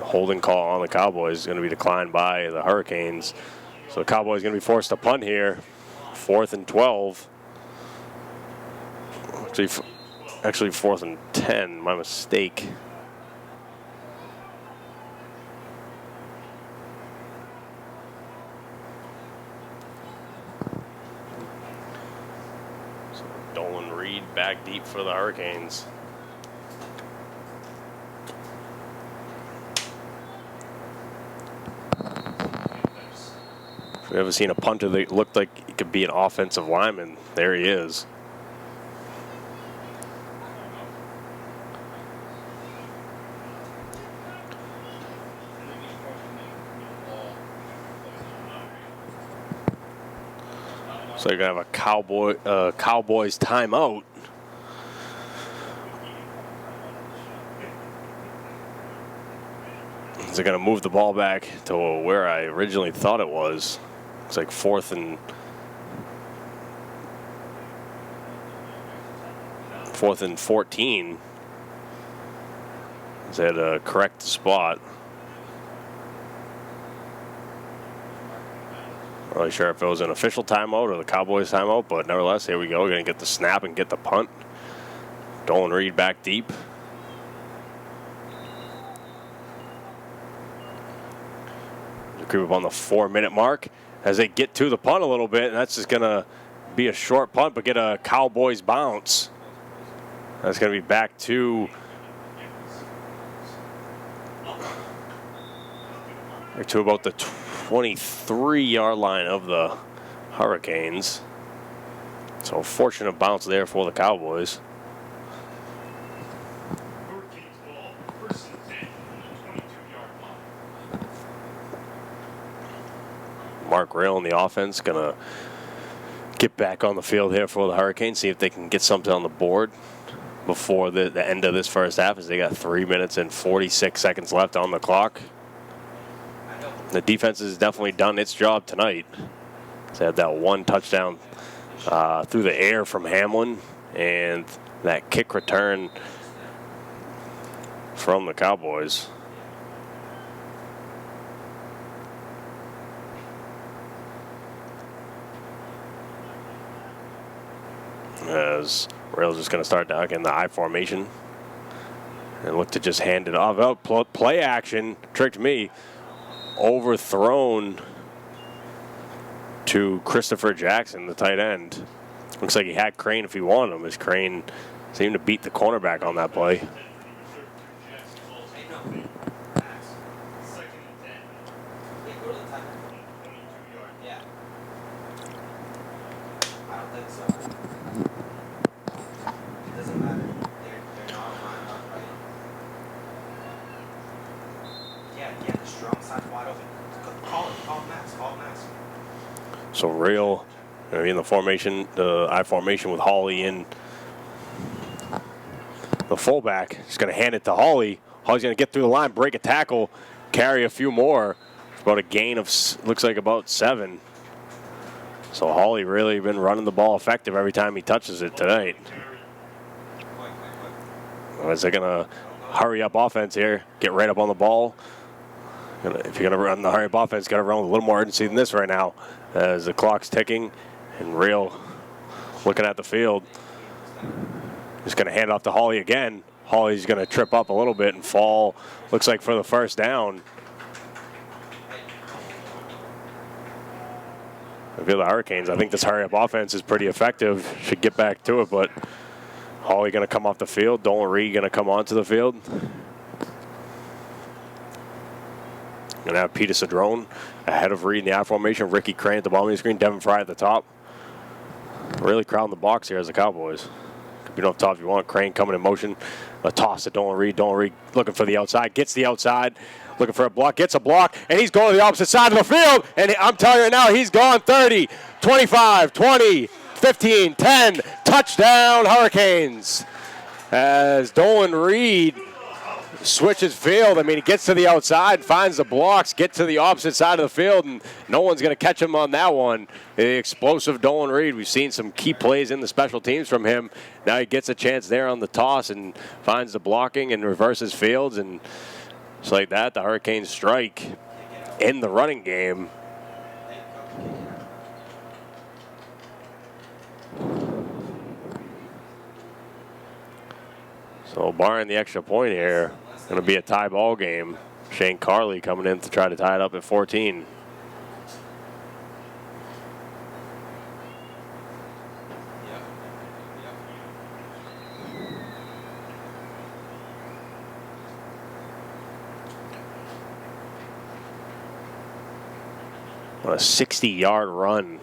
Holding call on the Cowboys is going to be declined by the Hurricanes. So the Cowboys going to be forced to punt here. 4th and 12. Actually 4th and 10. My mistake. So Dolan Reed back deep for the Hurricanes. If you've ever seen a punter that looked like he could be an offensive lineman, there he is. So you're going to have a Cowboys timeout. So they're going to move the ball back to where I originally thought it was. It's like 4th and 14. They had to correct the spot. Not really sure if it was an official timeout or the Cowboys timeout, but nevertheless, here we go. We're going to get the snap and get the punt. Dolan Reed back deep. They creep up on the 4-minute mark as they get to the punt a little bit, and that's just going to be a short punt, but get a Cowboys bounce. That's going to be back to about the 23-yard line of the Hurricanes. So fortunate bounce there for the Cowboys. Hurricanes ball, first and 10 on the 22-yard line. Mark Rail in the offense going to get back on the field here for the Hurricanes, see if they can get something on the board before the end of this first half, as they got 3 minutes and 46 seconds left on the clock. The defense has definitely done its job tonight. They had that one touchdown through the air from Hamlin, and that kick return from the Cowboys. As Rail's just going to start down in the I formation and look to just hand it off. Oh, play action tricked me. Overthrown to Christopher Jackson, the tight end. Looks like he had Crane if he wanted him, as Crane seemed to beat the cornerback on that play. Second and 10. Yeah, go to the timeout. 22-yard. Yeah. I don't think so. It doesn't matter. They're not lined up right. Yeah, the strong side's wide open. Call Max. So Rail in the formation, the I formation with Hawley in the fullback. He's going to hand it to Hawley. Hawley's going to get through the line, break a tackle, carry a few more. It's about a gain of, looks like about 7. So Hawley really been running the ball effective every time he touches it tonight. Is they going to hurry up offense here, get right up on the ball? If you're going to run the hurry up offense, got to run with a little more urgency than this right now, as the clock's ticking and Rail looking at the field. He's going to hand it off to Hawley again. Hawley's going to trip up a little bit and fall, looks like, for the first down. I feel the Hurricanes, I think this hurry up offense is pretty effective. Should get back to it, but Hawley going to come off the field. Dolan Reed going to come onto the field. Going to have Peter Cedrone ahead of Reed in the I formation. Ricky Crane at the bottom of the screen. Devin Fry at the top. Really crowding the box here as the Cowboys. Could be off top if you want. Crane coming in motion. A toss to Dolan Reed. Dolan Reed looking for the outside. Gets the outside. Looking for a block. Gets a block. And he's going to the opposite side of the field. And I'm telling you right now, he's gone 30, 25, 20, 15, 10. Touchdown Hurricanes. As Dolan Reed switches field. I mean, he gets to the outside, finds the blocks, get to the opposite side of the field, and no one's going to catch him on that one. The explosive Dolan Reed. We've seen some key plays in the special teams from him. Now he gets a chance there on the toss and finds the blocking and reverses fields, and just like that, the Hurricanes strike in the running game. So barring the extra point here, going to be a tie ball game. Shane Carley coming in to try to tie it up at 14. On a 60-yard run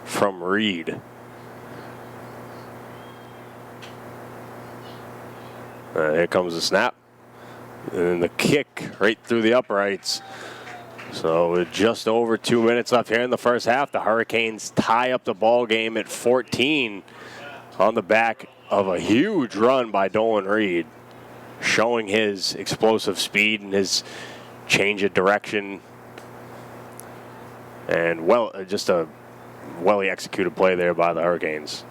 from Reed. Here comes the snap. And the kick right through the uprights. So with just over 2 minutes left here in the first half, the Hurricanes tie up the ball game at 14 on the back of a huge run by Dolan Reed, showing his explosive speed and his change of direction. And just a well-executed play there by the Hurricanes.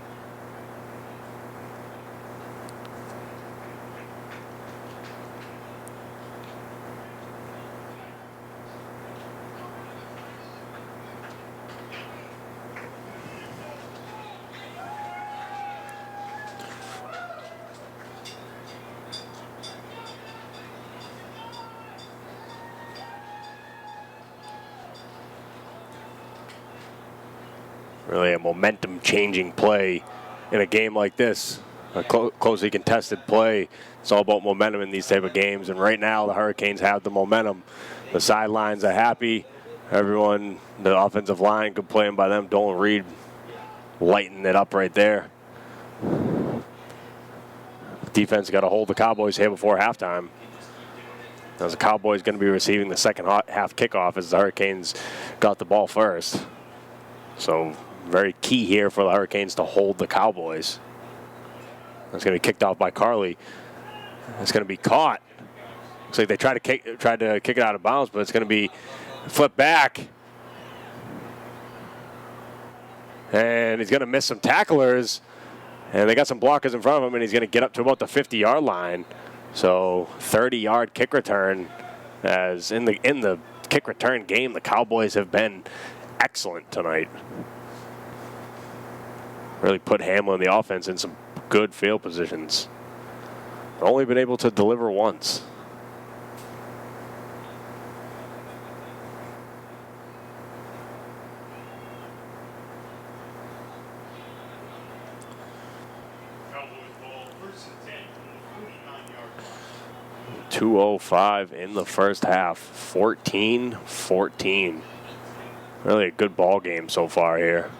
Really a momentum-changing play in a game like this. A closely contested play. It's all about momentum in these type of games. And right now, the Hurricanes have the momentum. The sidelines are happy. Everyone, the offensive line, good playing by them. Dolan Reed lighting it up right there. Defense got to hold the Cowboys here before halftime. As the Cowboys going to be receiving the second half kickoff as the Hurricanes got the ball first. So very key here for the Hurricanes to hold the Cowboys. It's going to be kicked off by Carly. It's going to be caught. Looks like they tried to kick it out of bounds, but it's going to be flipped back. And he's going to miss some tacklers. And they got some blockers in front of him, and he's going to get up to about the 50-yard line. So 30-yard kick return. As in the kick return game, the Cowboys have been excellent tonight. Really put Hamlin the offense in some good field positions. Only been able to deliver once. Cowboys ball, 1st and 10 from the 49-yard line. 2:05 in the first half. 14-14. Really a good ball game so far here.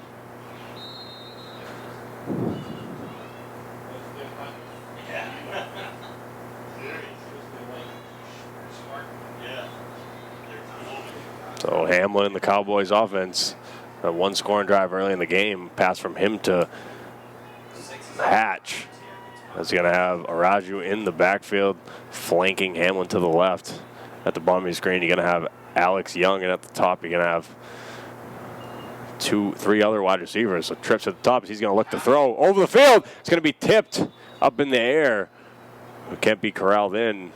So Hamlin and the Cowboys offense, a one scoring drive early in the game, pass from him to Hatch. That's going to have Araju in the backfield, flanking Hamlin to the left. At the bottom of your screen, you're going to have Alex Young, and at the top, you're going to have three other wide receivers. So Trips at the top, he's going to look to throw over the field. It's going to be tipped up in the air. It can't be corralled in.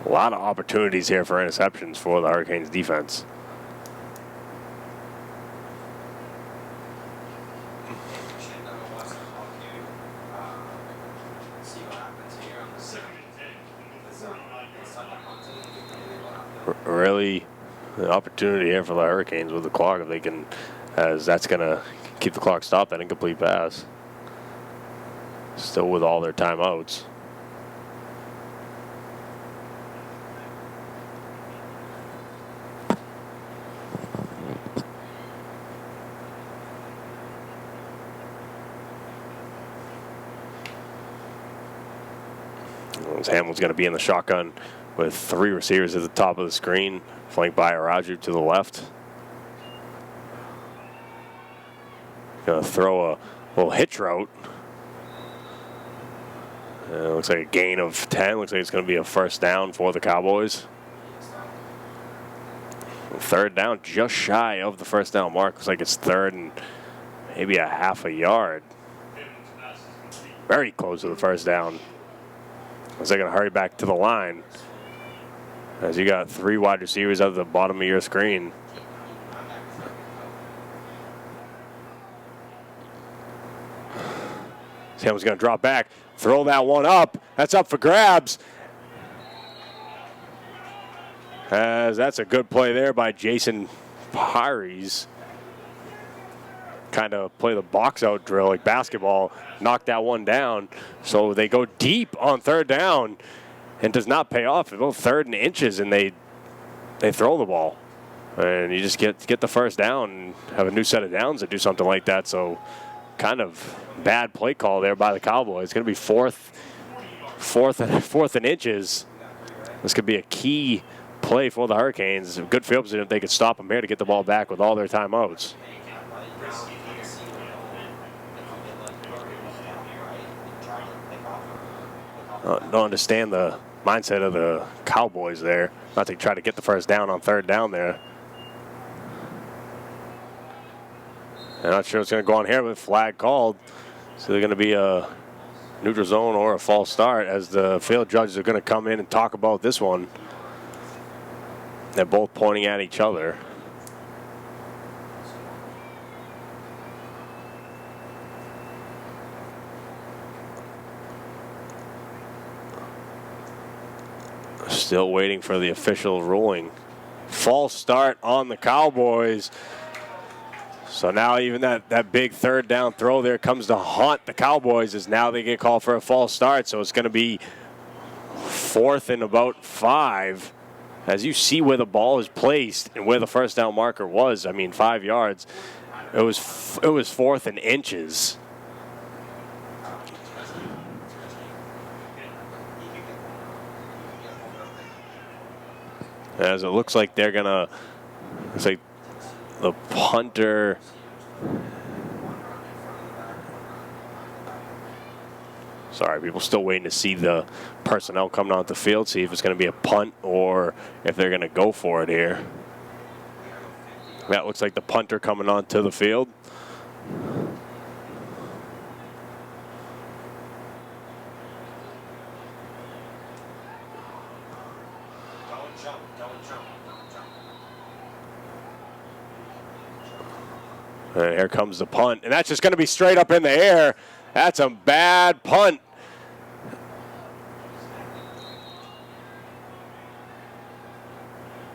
A lot of opportunities here for interceptions for the Hurricanes defense. Really an opportunity here for the Hurricanes with the clock if they can, as that's going to keep the clock stopped, that incomplete pass. Still with all their timeouts. Hamlin's going to be in the shotgun with three receivers at the top of the screen, flanked by Araju to the left. Going to throw a little hitch route. Looks like a gain of 10. Looks like it's going to be a first down for the Cowboys. Third down, just shy of the first down mark. Looks like it's third and maybe a half a yard. Very close to the first down. As they're going to hurry back to the line. As you got three wide receivers at the bottom of your screen. Hamlin's going to drop back, throw that one up. That's up for grabs. As that's a good play there by Jason Pires. Kind of play the box out drill like basketball, knock that one down. So they go deep on third down and does not pay off. They go third and inches and they throw the ball. And you just get the first down and have a new set of downs to do something like that. So kind of bad play call there by the Cowboys. It's going to be fourth and inches. This could be a key play for the Hurricanes. Good field position if they could stop them here to get the ball back with all their timeouts. Don't understand the mindset of the Cowboys there. Not to try to get the first down on third down there. I'm not sure what's going to go on here, but flag called. So they're going to be a neutral zone or a false start as the field judges are going to come in and talk about this one. They're both pointing at each other. Still waiting for the official ruling false start on the Cowboys. So now even that big third down throw there comes to haunt the Cowboys as now they get called for a false start. So it's going to be 4th and about 5. As you see where the ball is placed and where the first down marker was, I mean 5 yards, it was 4th and inches. As it looks like they're going to, it's like the punter. Sorry, people still waiting to see the personnel coming onto the field, see if it's going to be a punt or if they're going to go for it here. That looks like the punter coming onto the field. And here comes the punt, and that's just going to be straight up in the air. That's a bad punt.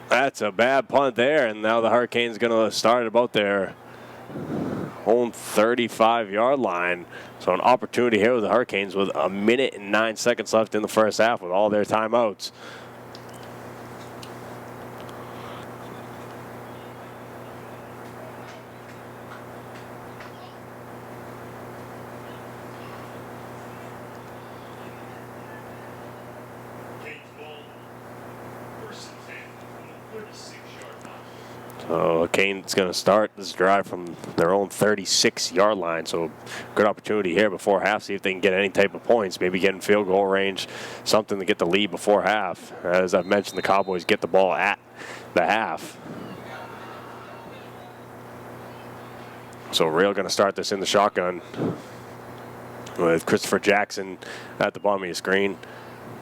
That's a bad punt there, and now the Hurricanes going to start about their own 35-yard line. So an opportunity here with the Hurricanes with 1 minute and 9 seconds left in the first half with all their timeouts. So Kane's going to start this drive from their own 36-yard line. So good opportunity here before half. See if they can get any type of points. Maybe get in field goal range. Something to get the lead before half. As I've mentioned, the Cowboys get the ball at the half. So Rhode going to start this in the shotgun with Christopher Jackson at the bottom of your screen.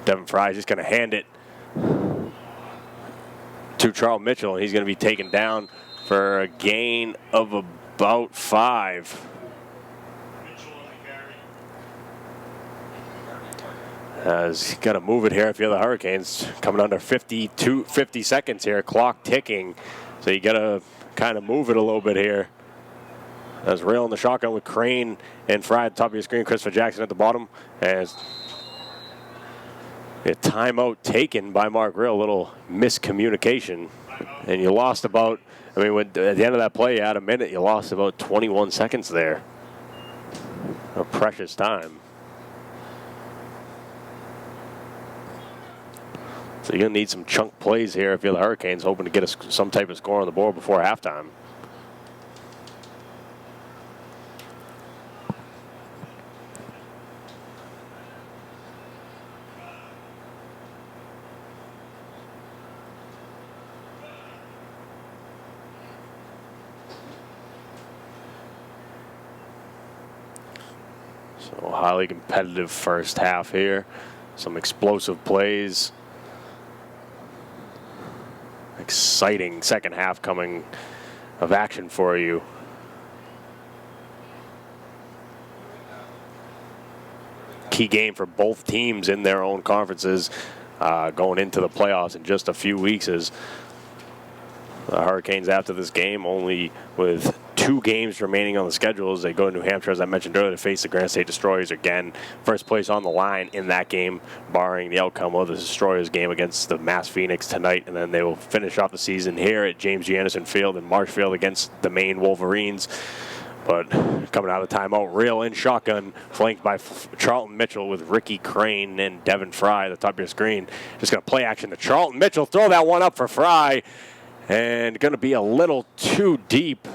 Devin Fry just going to hand it to Charles Mitchell, and he's going to be taken down for a gain of about 5. He's got to move it here if you're the Hurricanes. Coming under 50 seconds here, clock ticking. So you got to kind of move it a little bit here. As Rhode in the shotgun with Crane and Fry at the top of your screen, Christopher Jackson at the bottom. As a timeout taken by Mark Rhode, a little miscommunication. And you lost about, I mean, at the end of that play, you had a minute, you lost about 21 seconds there. A precious time. So you're going to need some chunk plays here if you're the Hurricanes, hoping to get some type of score on the board before halftime. So highly competitive first half here. Some explosive plays. Exciting second half coming of action for you. Key game for both teams in their own conferences going into the playoffs in just a few weeks as the Hurricanes after this game, only with 2 games remaining on the schedule as they go to New Hampshire, as I mentioned earlier, to face the Granite State Destroyers again. First place on the line in that game, barring the outcome of the Destroyers game against the Mass Phoenix tonight. And then they will finish off the season here at James G. Anderson Field in Marshfield against the Maine Wolverines. But coming out of timeout, Rhode in shotgun, flanked by Charlton Mitchell with Ricky Crane and Devin Fry at the top of your screen. Just going to play action to Charlton Mitchell, throw that one up for Fry. And going to be a little too deep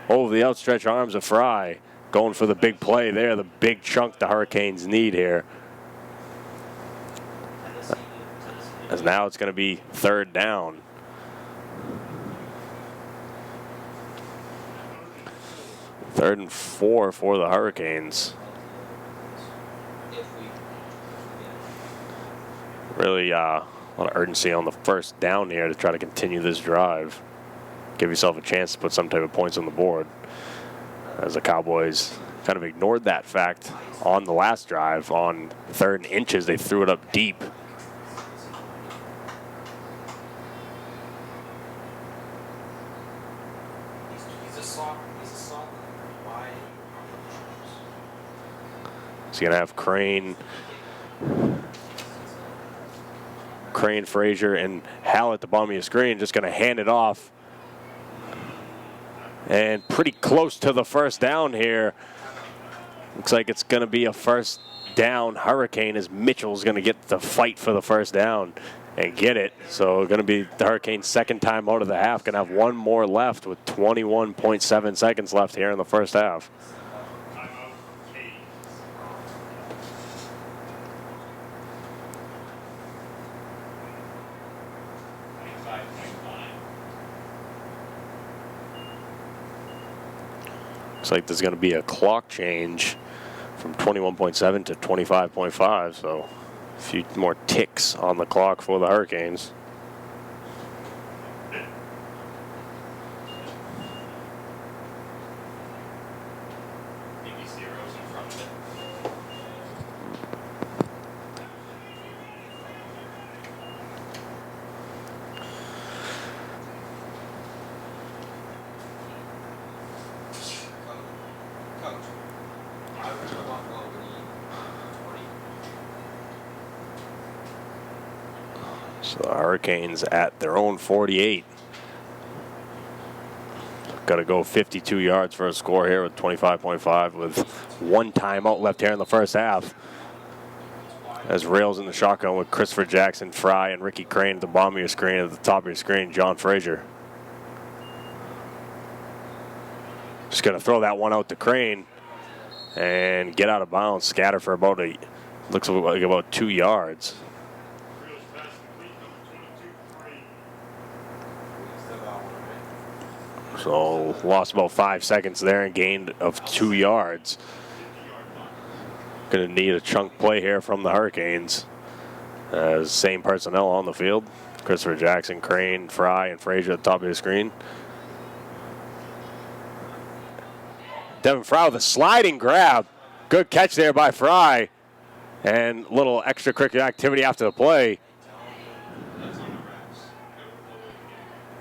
over the outstretched arms of Fry. Going for the big play there, the big chunk the Hurricanes need here. As now it's going to be 3rd down. Third and 4 for the Hurricanes. Really a lot of urgency on the first down here to try to continue this drive. Give yourself a chance to put some type of points on the board. As the Cowboys kind of ignored that fact on the last drive. On 3rd and inches, they threw it up deep. He's going to have Crane, Frazier, and Hall at the bottom of your screen. Just going to hand it off. And pretty close to the first down here. Looks like it's going to be a first down Hurricane as Mitchell's going to get the fight for the first down and get it. So going to be the Hurricanes' second time out of the half. Going to have one more left with 21.7 seconds left here in the first half. Looks like there's going to be a clock change from 21.7 to 25.5, so a few more ticks on the clock for the Hurricanes. So the Hurricanes at their own 48. Got to go 52 yards for a score here with 25.5 with one timeout left here in the first half. As Rails in the shotgun with Christopher Jackson, Fry, and Ricky Crane at the bottom of your screen. At the top of your screen, John Frazier. Just going to throw that one out to Crane and get out of bounds. Scatter for about looks like about 2 yards. So lost about 5 seconds there and gained of 2 yards. Going to need a chunk play here from the Hurricanes. Same personnel on the field. Christopher Jackson, Crane, Fry, and Frazier at the top of the screen. Devin Fry with a sliding grab. Good catch there by Fry. And little extracurricular activity after the play.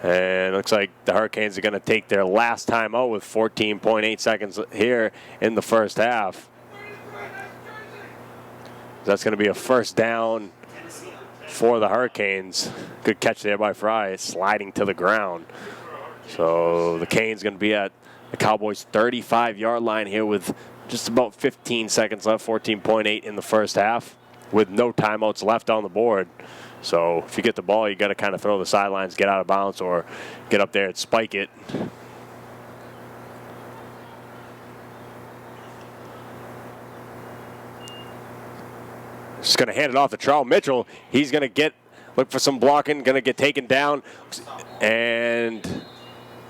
And it looks like the Hurricanes are going to take their last time out with 14.8 seconds here in the first half. That's going to be a first down for the Hurricanes. Good catch there by Fry, sliding to the ground. So the Canes going to be at the Cowboys' 35-yard line here with just about 15 seconds left, 14.8 in the first half, with no timeouts left on the board. So if you get the ball, you got to kind of throw the sidelines, get out of bounds, or get up there and spike it. Just going to hand it off to Charles Mitchell. He's going to look for some blocking, going to get taken down. And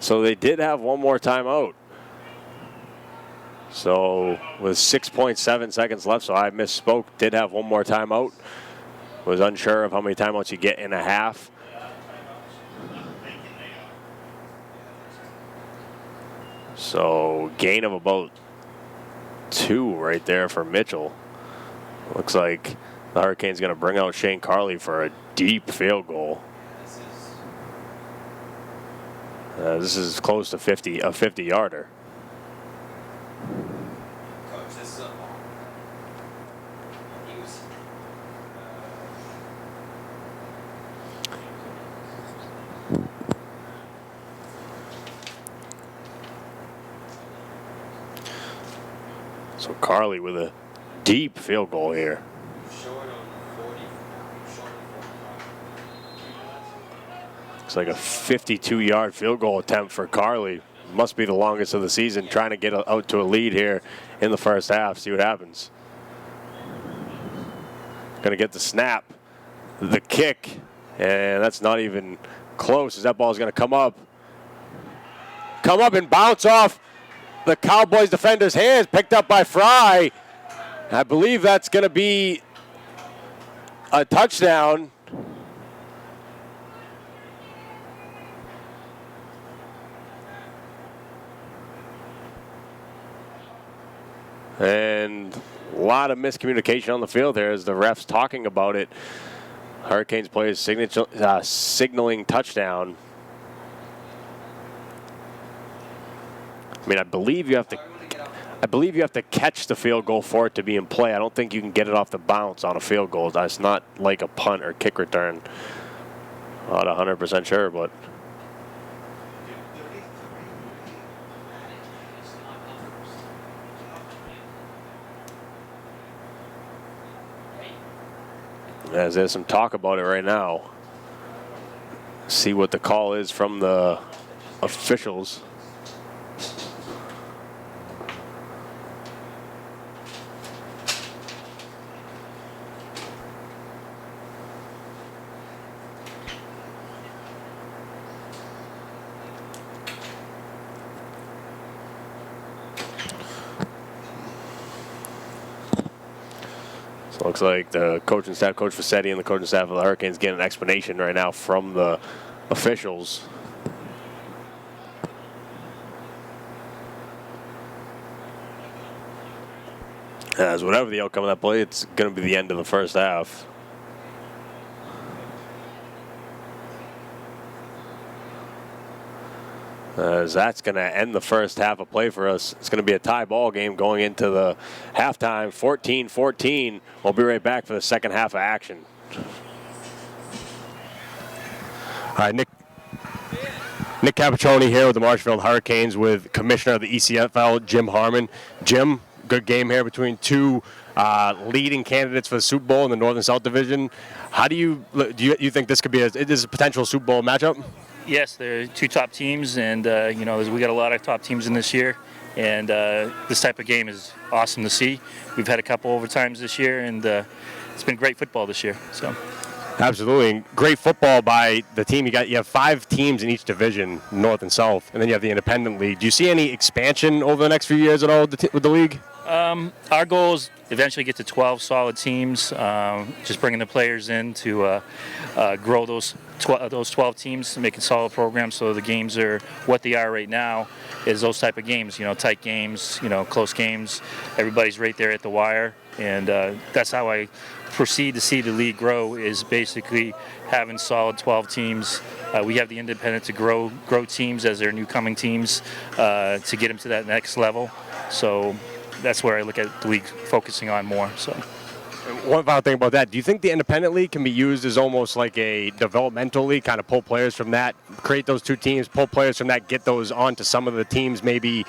so they did have one more timeout. So with 6.7 seconds left, so I misspoke, did have one more timeout. Was unsure of how many timeouts you get in a half. So gain of about 2 right there for Mitchell. Looks like the Hurricanes going to bring out Shane Carley for a deep field goal. This is close to 50, a 50-yarder. So Carley with a deep field goal here. Looks like a 52-yard field goal attempt for Carley. Must be the longest of the season, trying to get out to a lead here in the first half. See what happens. Going to get the snap, the kick, and that's not even close as that ball is going to come up and bounce off the Cowboys defender's hands, picked up by Fry. I believe that's going to be a touchdown. And a lot of miscommunication on the field there as the refs talking about it. Hurricanes players signaling touchdown. I mean, I believe you have to catch the field goal for it to be in play. I don't think you can get it off the bounce on a field goal. That's not like a punt or kick return. Not 100% sure, but. As there's some talk about it right now. See what the call is from the officials. So it looks like the coaching staff, Coach Fassetti and the coaching staff of the Hurricanes, getting an explanation right now from the officials. As whatever the outcome of that play, it's going to be the end of the first half. As that's going to end the first half of play for us. It's going to be a tie ball game going into the halftime, 14-14. We'll be right back for the second half of action. All right, Nick Capiccioni here with the Marshfield Hurricanes with Commissioner of the ECFL, Jim Harmon. Jim, good game here between two leading candidates for the Super Bowl in the North and South Division. How do you think this could be a potential Super Bowl matchup? Yes, they're two top teams, and we got a lot of top teams in this year, and this type of game is awesome to see. We've had a couple overtimes this year, and it's been great football this year. So. Absolutely, and great football by the team. You have 5 teams in each division, North and South, and then you have the independent league. Do you see any expansion over the next few years at all with the league? Our goal is eventually get to 12 solid teams. Just bringing the players in to grow those 12 teams, making solid programs. So the games are what they are right now. Is those type of games, tight games, close games. Everybody's right there at the wire, and that's how I proceed to see the league grow. Is basically having solid 12 teams. We have the independent to grow teams as their new coming teams to get them to that next level. So that's where I look at the league focusing on more. So. One final thing about that, do you think the independent league can be used as almost like a developmental league, kind of pull players from that, create those two teams, pull players from that, get those onto some of the teams maybe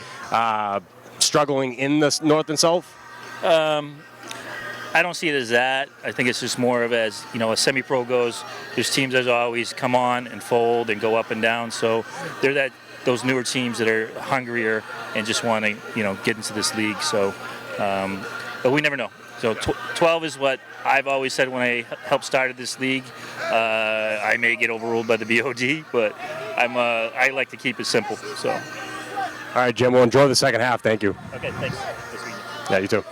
struggling in the North and South? I don't see it as that. I think it's just more of as, a semi-pro goes, there's teams that always come on and fold and go up and down. So they're those newer teams that are hungrier and just want to, get into this league. So, but we never know. So 12 is what I've always said when I helped started this league. I may get overruled by the BOD, but I like to keep it simple. So. All right, Jim. Well, enjoy the second half. Thank you. Okay, thanks. Yeah, you too.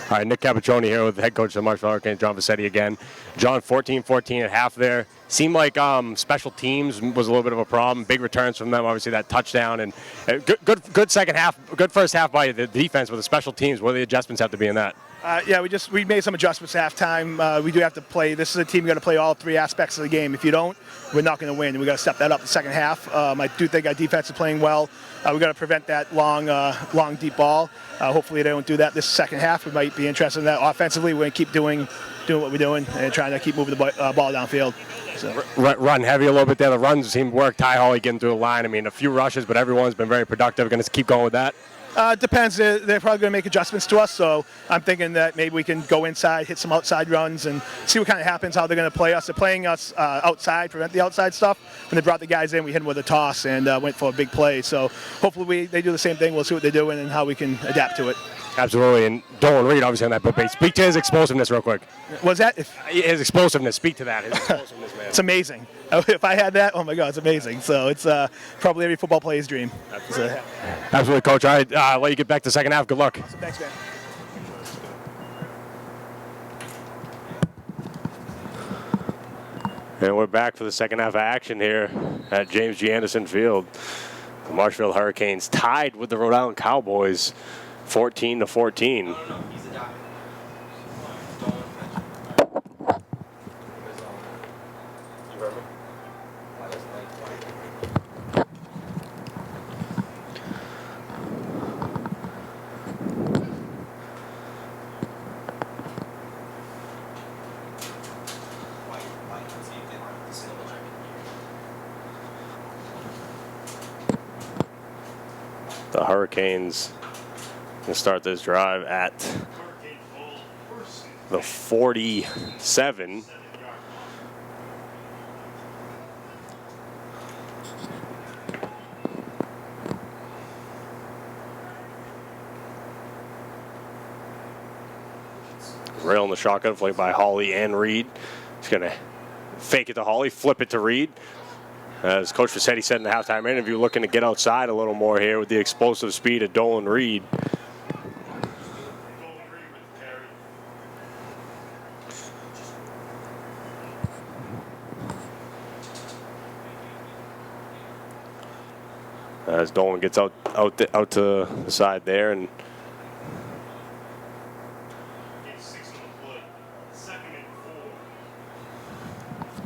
All right, Nick Capiccioni here with the head coach of the Marshfield Hurricanes, John Fassetti again. John, 14-14 at half there. Seemed like special teams was a little bit of a problem. Big returns from them, obviously that touchdown, and good second half, good first half by the defense. With the special teams, what do the adjustments have to be in that? We made some adjustments at halftime. We do have to play. This is a team got to play all 3 aspects of the game. If you don't, we're not going to win. We got to step that up the second half. I do think our defense is playing well. We got to prevent that long deep ball. Hopefully they don't do that this second half. We might be interested in that. Offensively, we're going to keep doing what we're doing and trying to keep moving the ball downfield. So. Run heavy a little bit there. The runs seem to work. Ty Hawley getting through the line. I mean, a few rushes, but everyone's been very productive. Going to keep going with that. Depends. They're probably going to make adjustments to us, so I'm thinking that maybe we can go inside, hit some outside runs, and see what kind of happens, how they're going to play us. They're playing us outside, prevent the outside stuff. When they brought the guys in, we hit them with a toss and went for a big play. So hopefully they do the same thing. We'll see what they're doing and how we can adapt to it. Absolutely, and Dolan Reed obviously on that, but speak to his explosiveness real quick. Was that? His explosiveness, speak to that. His explosiveness, man. It's amazing. If I had that, oh my God, it's amazing. So it's probably every football player's dream. Absolutely, Coach. All right, I'll let you get back to the second half. Good luck. Awesome. Thanks, man. And we're back for the second half of action here at James G. Anderson Field. The Marshfield Hurricanes tied with the Rhode Island Cowboys, 14-14. The Hurricanes going to start this drive at Hurricane ball first and the 47. 7-yard line. Rail in the shotgun, played by Hawley and Reed. He's going to fake it to Hawley, flip it to Reed. As Coach Vassetti said in the halftime interview, looking to get outside a little more here with the explosive speed of Dolan Reed. Dolan Reed with the carry. As Dolan gets out to the side there, and Get 6 on the play. 2nd and 4.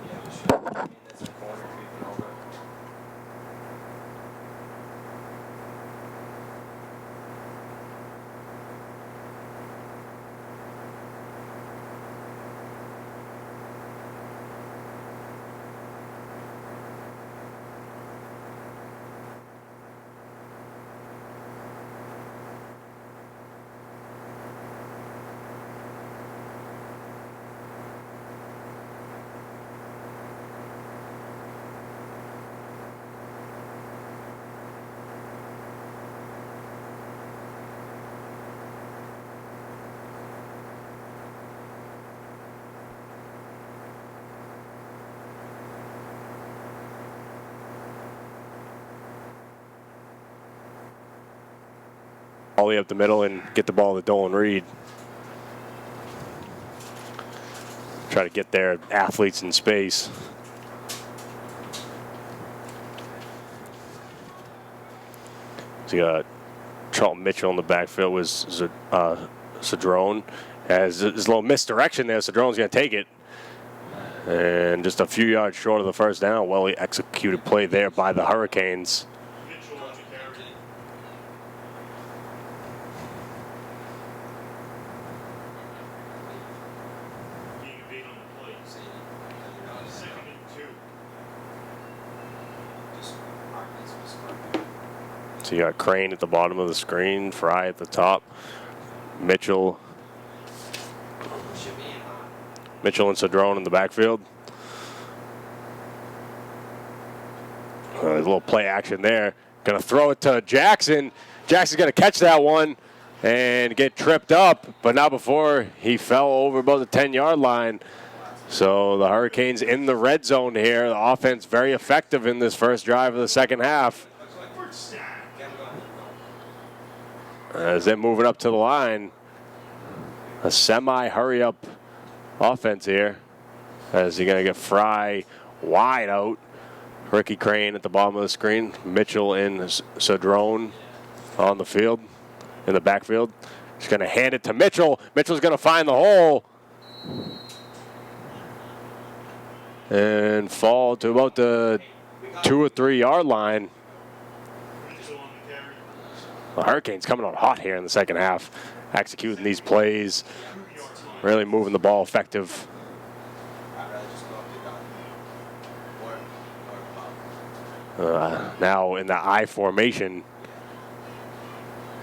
Yeah, we should. I mean, that's a corner creeping over. Hawley up the middle and get the ball to Dolan Reed. Try to get their athletes in space. So you got Charlton Mitchell in the backfield with Cedrone. As there's a little misdirection there, Cedrone's going to take it. And just a few yards short of the first down. Well executed play there by the Hurricanes. Mitchell on the carry. Being evaded on the play. See, you know, it's 2nd and 2. just Markins was smart. So you got Crane at the bottom of the screen, Fry at the top, Mitchell Should be in on. and Cedrone in the backfield. A little play action there. Going to throw it to Jackson. Jackson's going to catch that one and get tripped up, but not before he fell over about the 10-yard line. So the Hurricanes in the red zone here. The offense very effective in this first drive of the second half. First down. As they're moving up to the line. A semi-hurry-up offense here. As you're going to get Fry wide out. Ricky Crane at the bottom of the screen. Mitchell and Cedrone on the field, in the backfield. He's going to hand it to Mitchell. Mitchell's going to find the hole. And fall to about the 2 or 3 yard line. Mitchell on the carry. The Hurricanes coming out hot here in the second half, executing these plays, 2-yard line. really moving the ball effective. I'd rather just go up to the or Now in the I formation,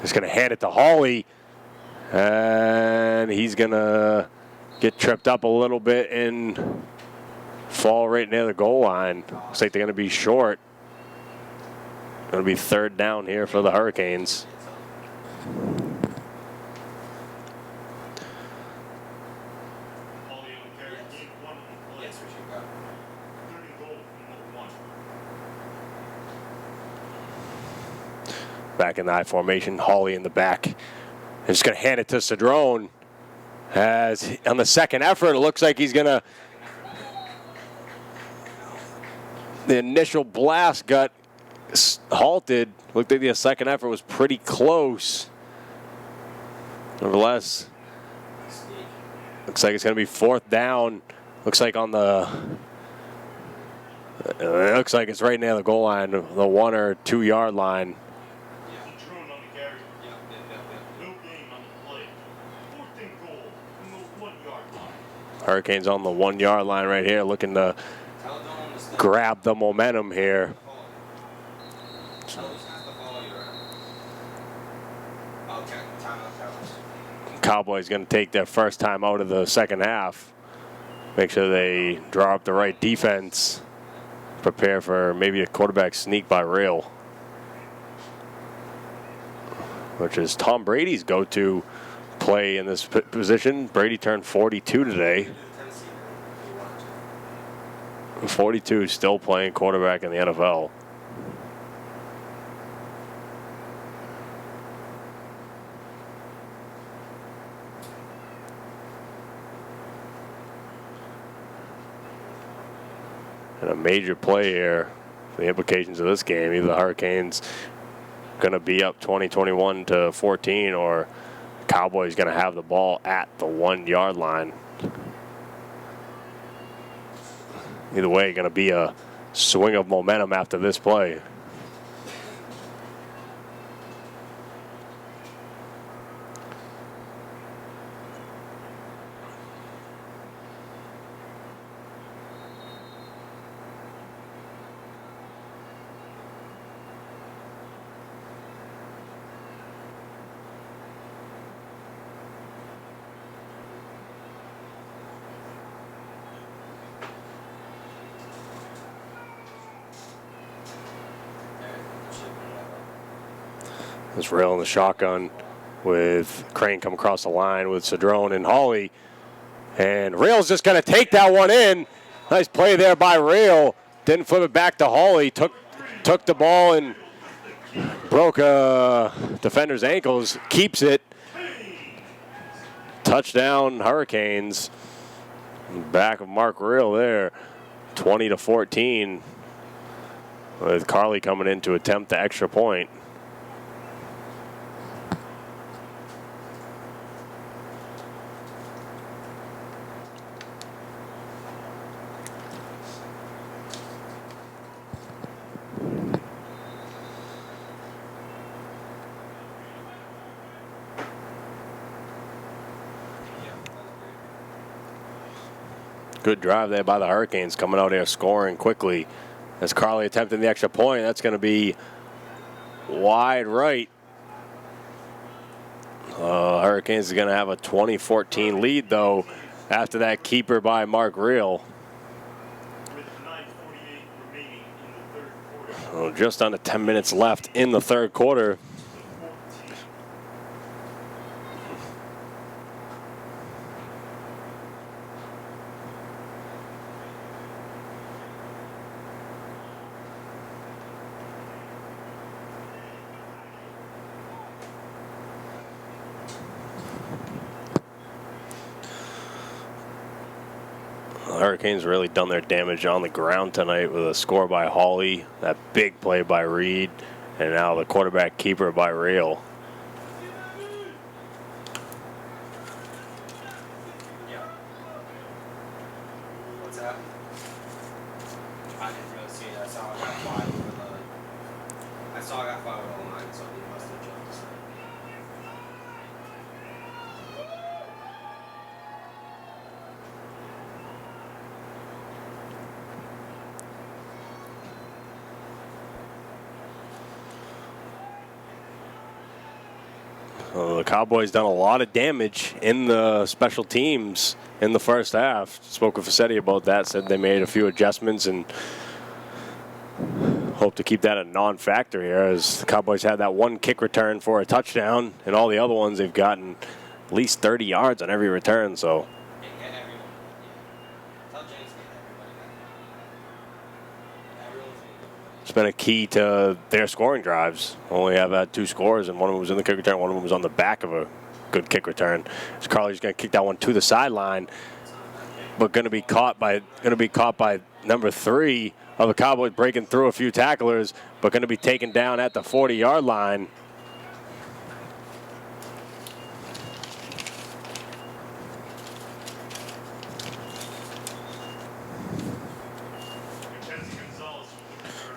he's going to hand it to Hawley, and he's going to get tripped up a little bit and fall right near the goal line. Looks like they're going to be short. Going to be 3rd down here for the Hurricanes. Hawley on the carry. Gain 1 on the play. Yes, we should go. 3rd and goal from the 1. Back in the I formation, Hawley in the back. And just going to hand it to Cedrone. As on the second effort, it looks like he's going to. The initial blast got halted. Looked like the second effort was pretty close. Nevertheless, looks like it's going to be 4th down. Looks like on the. It looks like it's right near the goal line, the 1 or 2 yard line. Cedrone on the carry. No gain on the play. 4th and goal from the 1-yard line. Hurricanes on the 1 yard line right here, looking to Tell Dolan to stay. grab the momentum here. Tell those guys to follow you around. Cowboys going to take their first time out of the second half. Make sure they draw up the right defense. Prepare for maybe a quarterback sneak by Rhode, which is Tom Brady's go-to play in this position. Brady turned 42 today. 42, still playing quarterback in the NFL. And a major play here for the implications of this game. Either the Hurricanes going to be up 21 to 14, or Cowboys going to have the ball at the 1 yard line. Either way, going to be a swing of momentum after this play. It's Rail in the shotgun with Crane come across the line with Cedrone and Hawley. And Rail's just going to take that one in. Nice play there by Rail. Didn't flip it back to Hawley. Took the ball and broke a defender's ankles. Keeps it. Touchdown Hurricanes. Back of Mark Rail there. 20 to 14. With Carly coming in to attempt the extra point. Good drive there by the Hurricanes, coming out here scoring quickly. As Carly attempting the extra point, that's going to be wide right. Hurricanes is going to have a 20-14 lead, though, after that keeper by Mark Reel. With 9:48 remaining in the third quarter. Just under 10 minutes left in the third quarter. Hurricanes really done their damage on the ground tonight with a score by Hawley, that big play by Reed, and now the quarterback keeper by Rail. Yeah. What's that? I didn't really see it. I saw I got 5 over the. I saw I got 5 over the line, so he must have jumped us. The Cowboys done a lot of damage in the special teams in the first half. Spoke with Fassetti about that, said they made a few adjustments and hope to keep that a non-factor here, as the Cowboys had that one kick return for a touchdown, and all the other ones they've gotten at least 30 yards on every return. So it's been a key to their scoring drives. Only have had 2 scores, and one of them was in the kick return, one of them was on the back of a good kick return. So Carly's going to kick that one to the sideline, but going to be caught by number 3 of the Cowboys, breaking through a few tacklers, but going to be taken down at the 40-yard line.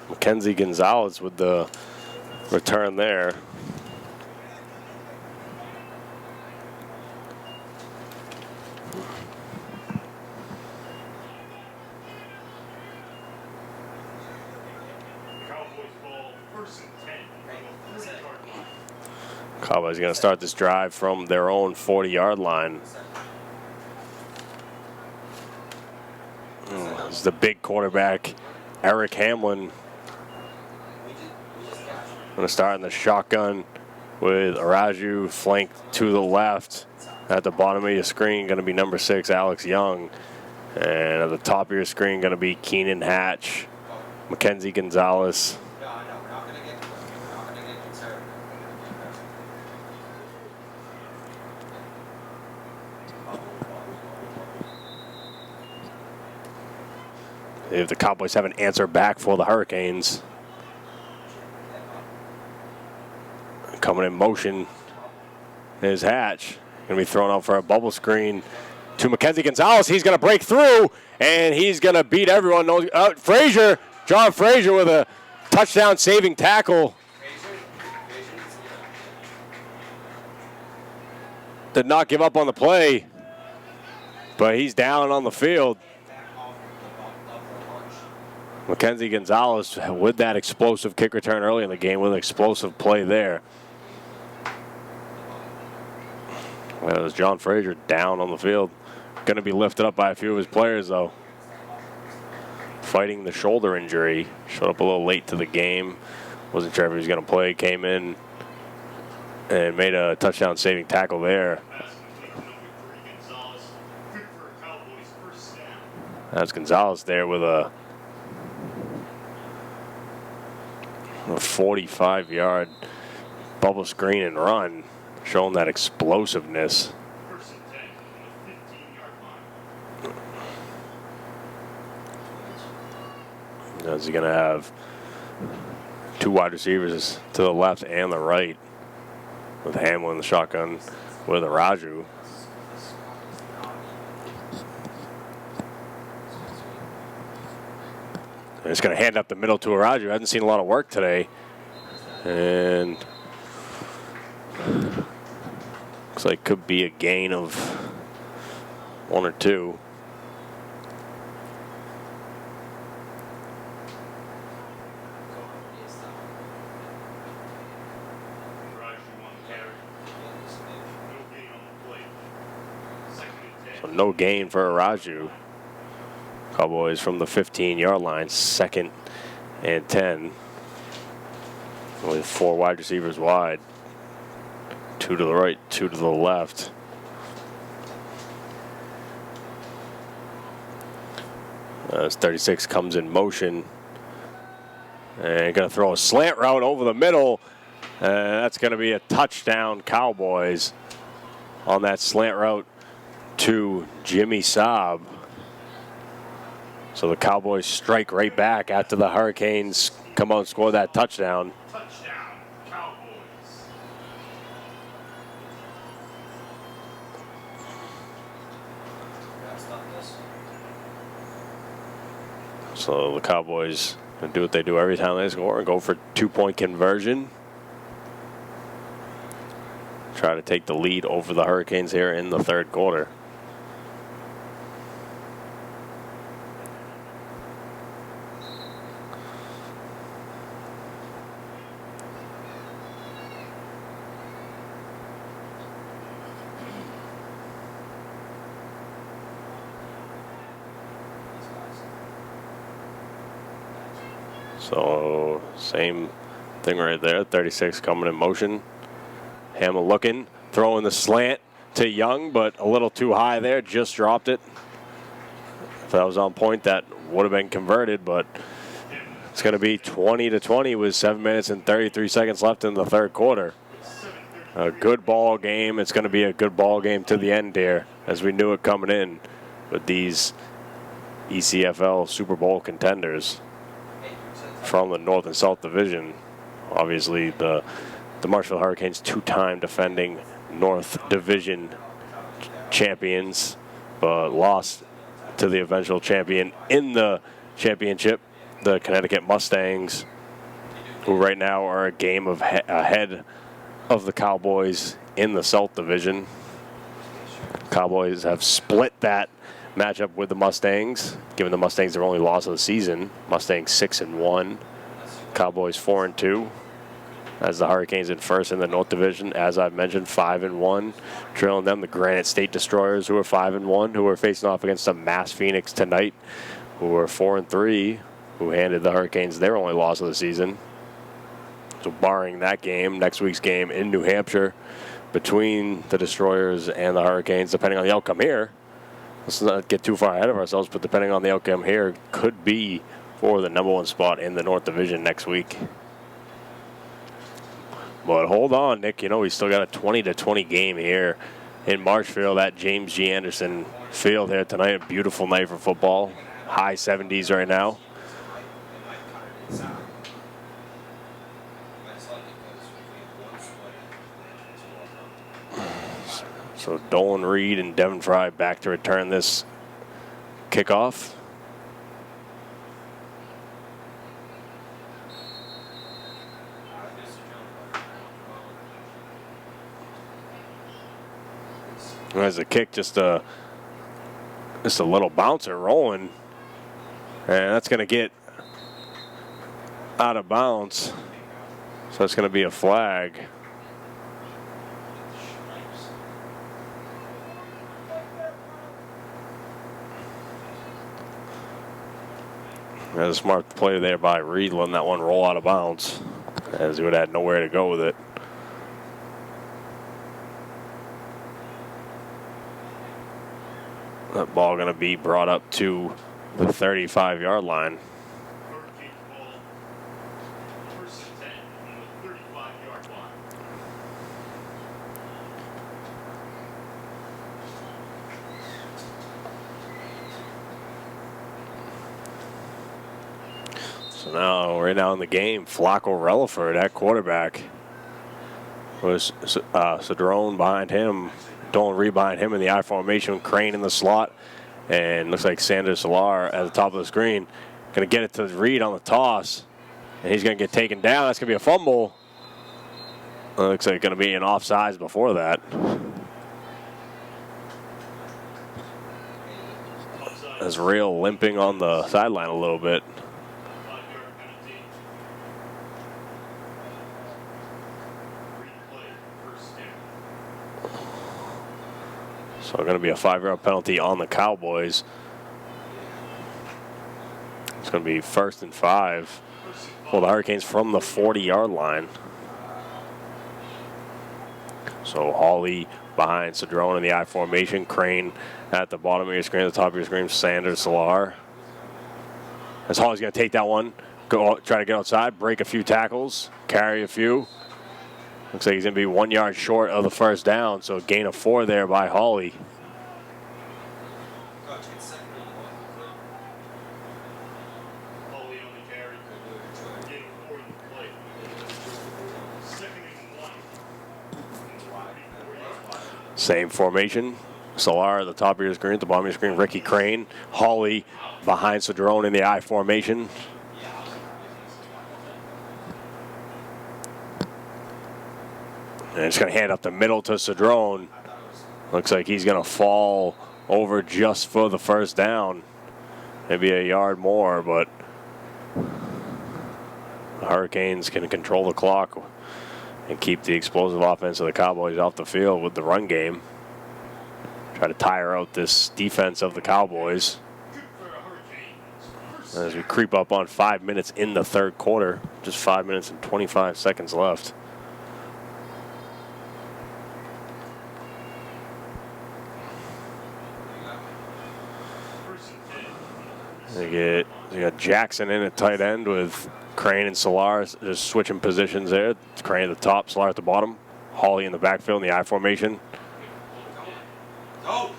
Mackenzie Gonzalez with the return there. Cowboys going to start this drive from their own 40-yard line. This is the big quarterback, Eric Hamlin. Going to start in the shotgun with Araju flanked to the left. At the bottom of your screen, going to be number 6, Alex Young. And at the top of your screen, going to be Keenan Hatch, Mackenzie Gonzalez. If the Cowboys have an answer back for the Hurricanes. Coming in motion is Hatch. Going to be thrown out for a bubble screen to Mackenzie Gonzalez. He's going to break through, and he's going to beat everyone. Frazier, John Frazier with a touchdown saving tackle. Did not give up on the play, but he's down on the field. Mackenzie Gonzalez with that explosive kick return early in the game with an explosive play there. Well, it was John Frazier down on the field. Going to be lifted up by a few of his players, though. Fighting the shoulder injury. Showed up a little late to the game. Wasn't sure if he was going to play. Came in and made a touchdown saving tackle there. That's Gonzalez there with a 45-yard bubble screen and run, showing that explosiveness. As he's going to have 2 wide receivers to the left and the right, with Hamlin in the shotgun with Araju. And it's going to hand up the middle to Araju. Hasn't seen a lot of work today. And looks like could be a gain of 1 or 2. So no gain for Araju. Cowboys from the 15-yard line, 2nd and 10. With 4 wide receivers wide. 2 to the right, 2 to the left. As 36 comes in motion. And going to throw a slant route over the middle. That's going to be a touchdown, Cowboys, on that slant route to Jimmy Saab. So the Cowboys strike right back after the Hurricanes come out and score that touchdown. Touchdown, Cowboys. So the Cowboys do what they do every time they score and go for 2-point conversion. Try to take the lead over the Hurricanes here in the 3rd quarter. So same thing right there. 36 coming in motion. Hamill looking, throwing the slant to Young, but a little too high there. Just dropped it. If that was on point, that would have been converted, but it's going to be 20-20 with 7 minutes and 33 seconds left in the 3rd quarter. A good ball game. It's going to be a good ball game to the end here, as we knew it coming in with these ECFL Super Bowl contenders from the North and South Division. Obviously, the Marshfield Hurricanes, 2-time defending North Division champions, but lost to the eventual champion in the championship, the Connecticut Mustangs, who right now are a game of ahead of the Cowboys in the South Division. Cowboys have split that matchup with the Mustangs, giving the Mustangs their only loss of the season. Mustangs 6-1, Cowboys 4-2. as the Hurricanes in first in the North Division. As I've mentioned, 5-1. Trailing them, the Granite State Destroyers, who are 5-1, who are facing off against the Mass Phoenix tonight, who are 4-3, who handed the Hurricanes their only loss of the season. So barring that game, next week's game in New Hampshire between the Destroyers and the Hurricanes, depending on the outcome here, let's not get too far ahead of ourselves, but depending on the outcome here, could be for the #1 spot in the North Division next week. But hold on, Nick. You know, we still got a 20-20 game here in Marshfield at James G. Anderson Field here tonight. A beautiful night for football. High 70s right now. So Dolan Reed and Devin Fry back to return this kickoff. There's a kick, just a little bouncer rolling, and that's going to get out of bounds. So it's going to be a flag. That's a smart play there by Reed, letting that one roll out of bounds, as he would have had nowhere to go with it. That ball going to be brought up to the 35-yard line. Hurricanes ball, first and 10 on the 35-yard line. So now, right now in the game, Flacco Relaford at quarterback. Was Cedrone behind him, Dolan Reed behind him in the I formation, Crane in the slot, and looks like Sanders Solar at the top of the screen. Going to get it to Reed on the toss, and he's going to get taken down. That's going to be a fumble. Looks like going to be an offsides before that. As Real limping on the sideline a little bit. 5-yard penalty. Replay, first down. So going to be a 5-yard penalty on the Cowboys. It's going to be 1st and 5 for the Hurricanes from the 40-yard line. So Hawley behind Cedrone in the I formation. Crane at the bottom of your screen, at the top of your screen, Sanders Solar. As Hawley's going to take that one, go try to get outside, break a few tackles, carry a few. Looks like he's going to be 1 yard short of the first down, so a gain of 4 there by Hawley. Hawley on the carry. Gain of 4 in the play. Second and 1. 34 yards. Same formation. Solar at the top of your screen, at the bottom of your screen, Ricky Crane. Hawley behind Cedrone in the I formation. And it's going to hand up the middle to Cedrone. Looks like he's going to fall over just for the first down. Maybe a yard more, but the Hurricanes can control the clock and keep the explosive offense of the Cowboys off the field with the run game. Try to tire out this defense of the Cowboys as we creep up on 5 minutes in the third quarter. Just 5 minutes and 25 seconds left. They got Jackson in at tight end with Crane and Solar just switching positions there. Crane at the top, Solar at the bottom. Hawley in the backfield in the I formation. Go.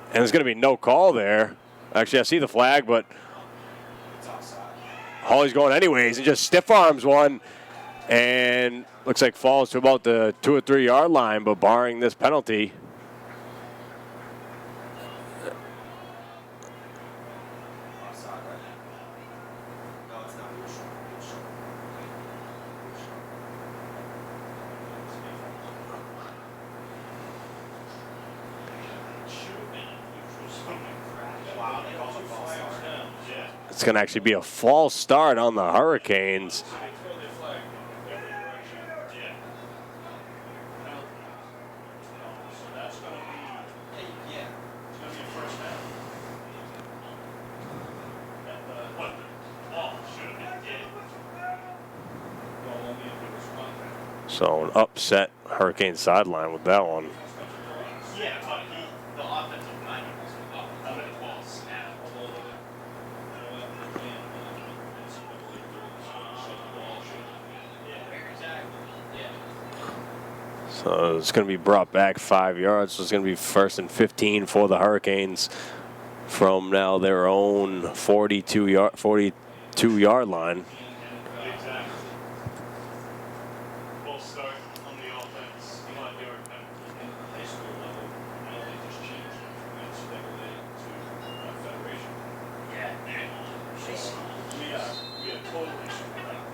And there's going to be no call there. Actually, I see the flag, but Hawley's going anyways and just stiff arms one. And looks like falls to about the 2 or 3 yard line, but barring this penalty. It's going to actually be a false start on the Hurricanes. So an upset Hurricane sideline with that one. Yeah, but the offensive lineman was up. How many balls snap? So it's going to be brought back 5 yards. So it's going to be 1st and 15 for the Hurricanes from now their own 42-yard line. Exactly. Full start on the offense. 5-yard penalty. In high school level, now they just changed it from NCAA to Federation. Yeah. So we are totally screwed up.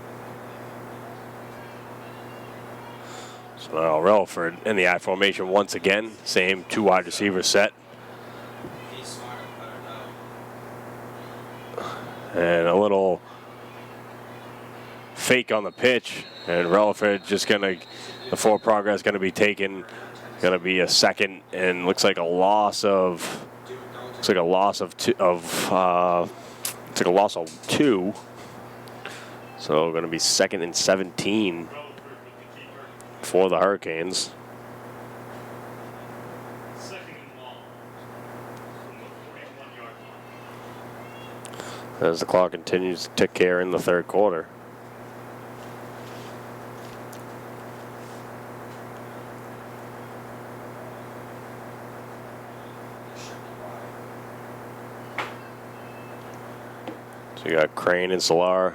So now Relaford in the I formation once again. Same 2 wide receiver set. He's smart, I don't know. And a little fake on the pitch. And Relaford just going to, the forward progress going to be taken. Going to be a second and looks like a loss of, looks like a loss of two. Looks like a loss of 2. So going to be 2nd and 17 Relaford with the keeper. for the Hurricanes. 2nd and long from the 41-yard line. As the clock continues to tick here in the 3rd quarter. So you got Crane and Solar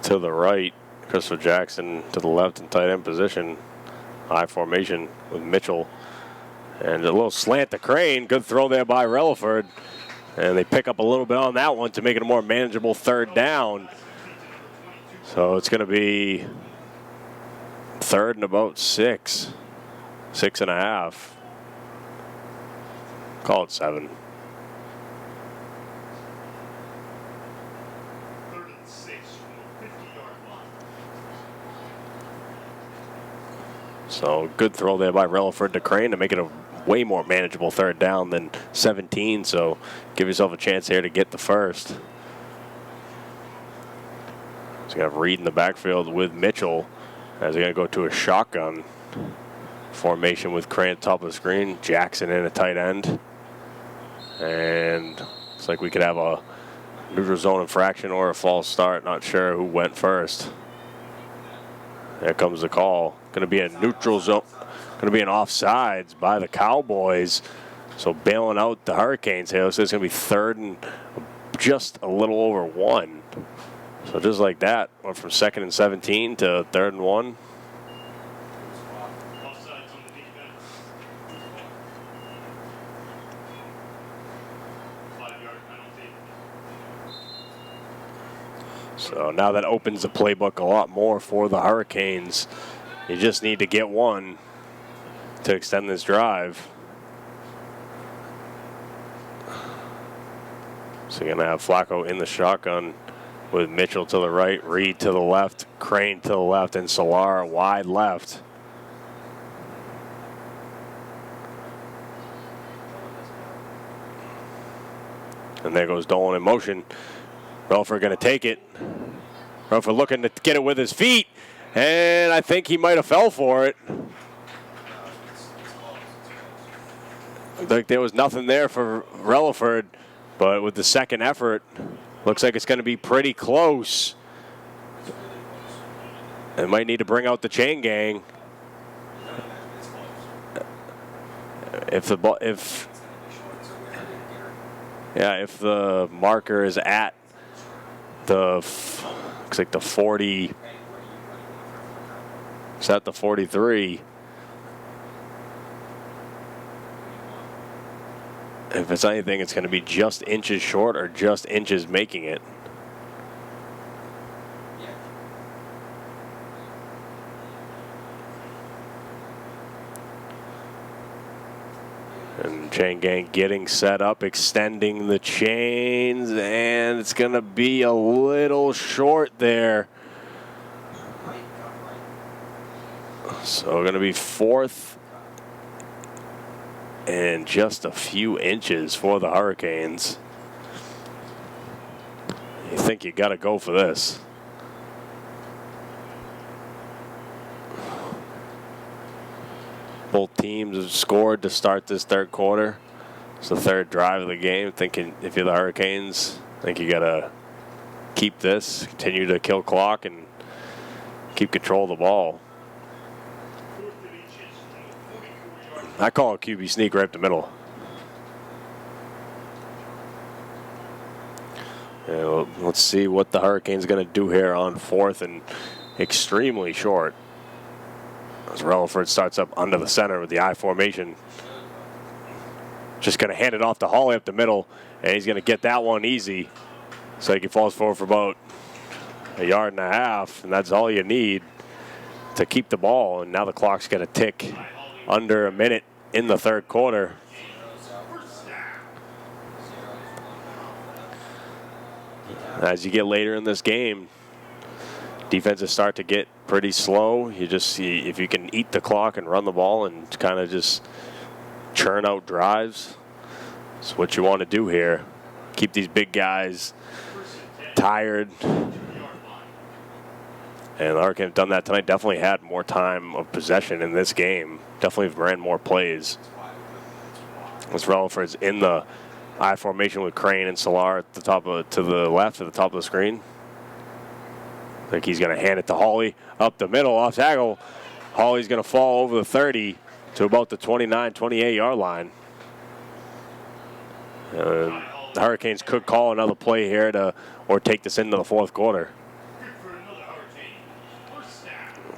to the right, Christopher Jackson to the left in tight end position. I formation with Mitchell. And a little slant to Crane. Good throw there by Relaford. And they pick up a little bit on that one to make it a more manageable 3rd down. So it's going to be 3rd and about 6. 6.5. Call it 7. 3rd and 6 from the 50-yard line. So good throw there by Relaford to Crane to make it a way more manageable 3rd down than 17. So give yourself a chance here to get the first. So you have Reed in the backfield with Mitchell as they're going to go to a shotgun formation with Crane at the top of the screen. Jackson in a tight end. And looks like we could have a neutral zone infraction or a false start. Not sure who went first. There comes the call. Going to be a neutral zone. Going to be an offsides by the Cowboys. So bailing out the Hurricanes here. So it's going to be 3rd and just a little over 1. So just like that, went from 2nd and 17 to 3rd and 1. Offsides on the defense. 5-yard penalty. So now that opens the playbook a lot more for the Hurricanes. You just need to get one to extend this drive. So you're going to have Flacco in the shotgun with Mitchell to the right, Reed to the left, Crane to the left, and Solar wide left. And there goes Dolan in motion. Relaford going to take it. Relaford looking to get it with his feet. And I think he might have fell for it. Like there was nothing there for Relaford. But with the second effort, looks like it's going to be pretty close. They might need to bring out the chain gang. If the marker is at the looks like the 40. It's at the 43. If it's anything, it's going to be just inches short or just inches making it. And chain gang getting set up, extending the chains, and it's going to be a little short there. So going to be 4th and just a few inches for the Hurricanes. You think you got to go for this. Both teams have scored to start this third quarter. It's the third drive of the game. Thinking if you're the Hurricanes, I think you got to keep this, continue to kill clock, and keep control of the ball. I call a QB sneak right up the middle. Yeah, let's see what the Hurricanes going to do here on fourth and extremely short. As Relaford starts up under the center with the I formation. Just going to hand it off to Hawley up the middle, and he's going to get that one easy. So he falls forward for about a yard and a half, and that's all you need to keep the ball. And now the clock's going to tick under a minute in the third quarter. As you get later in this game, defenses start to get pretty slow. You just see if you can eat the clock and run the ball and kind of just churn out drives. That's what you want to do here. Keep these big guys tired. And the Hurricanes have done that tonight. Definitely had more time of possession in this game. Definitely ran more plays. As Relaford's in the I formation with Crane and Solar at the top of, to the left at the top of the screen. I think he's going to hand it to Hawley up the middle off tackle. Hawley's going to fall over the 30 to about the 29, 28 yard line. The Hurricanes could call another play here or take this into the fourth quarter.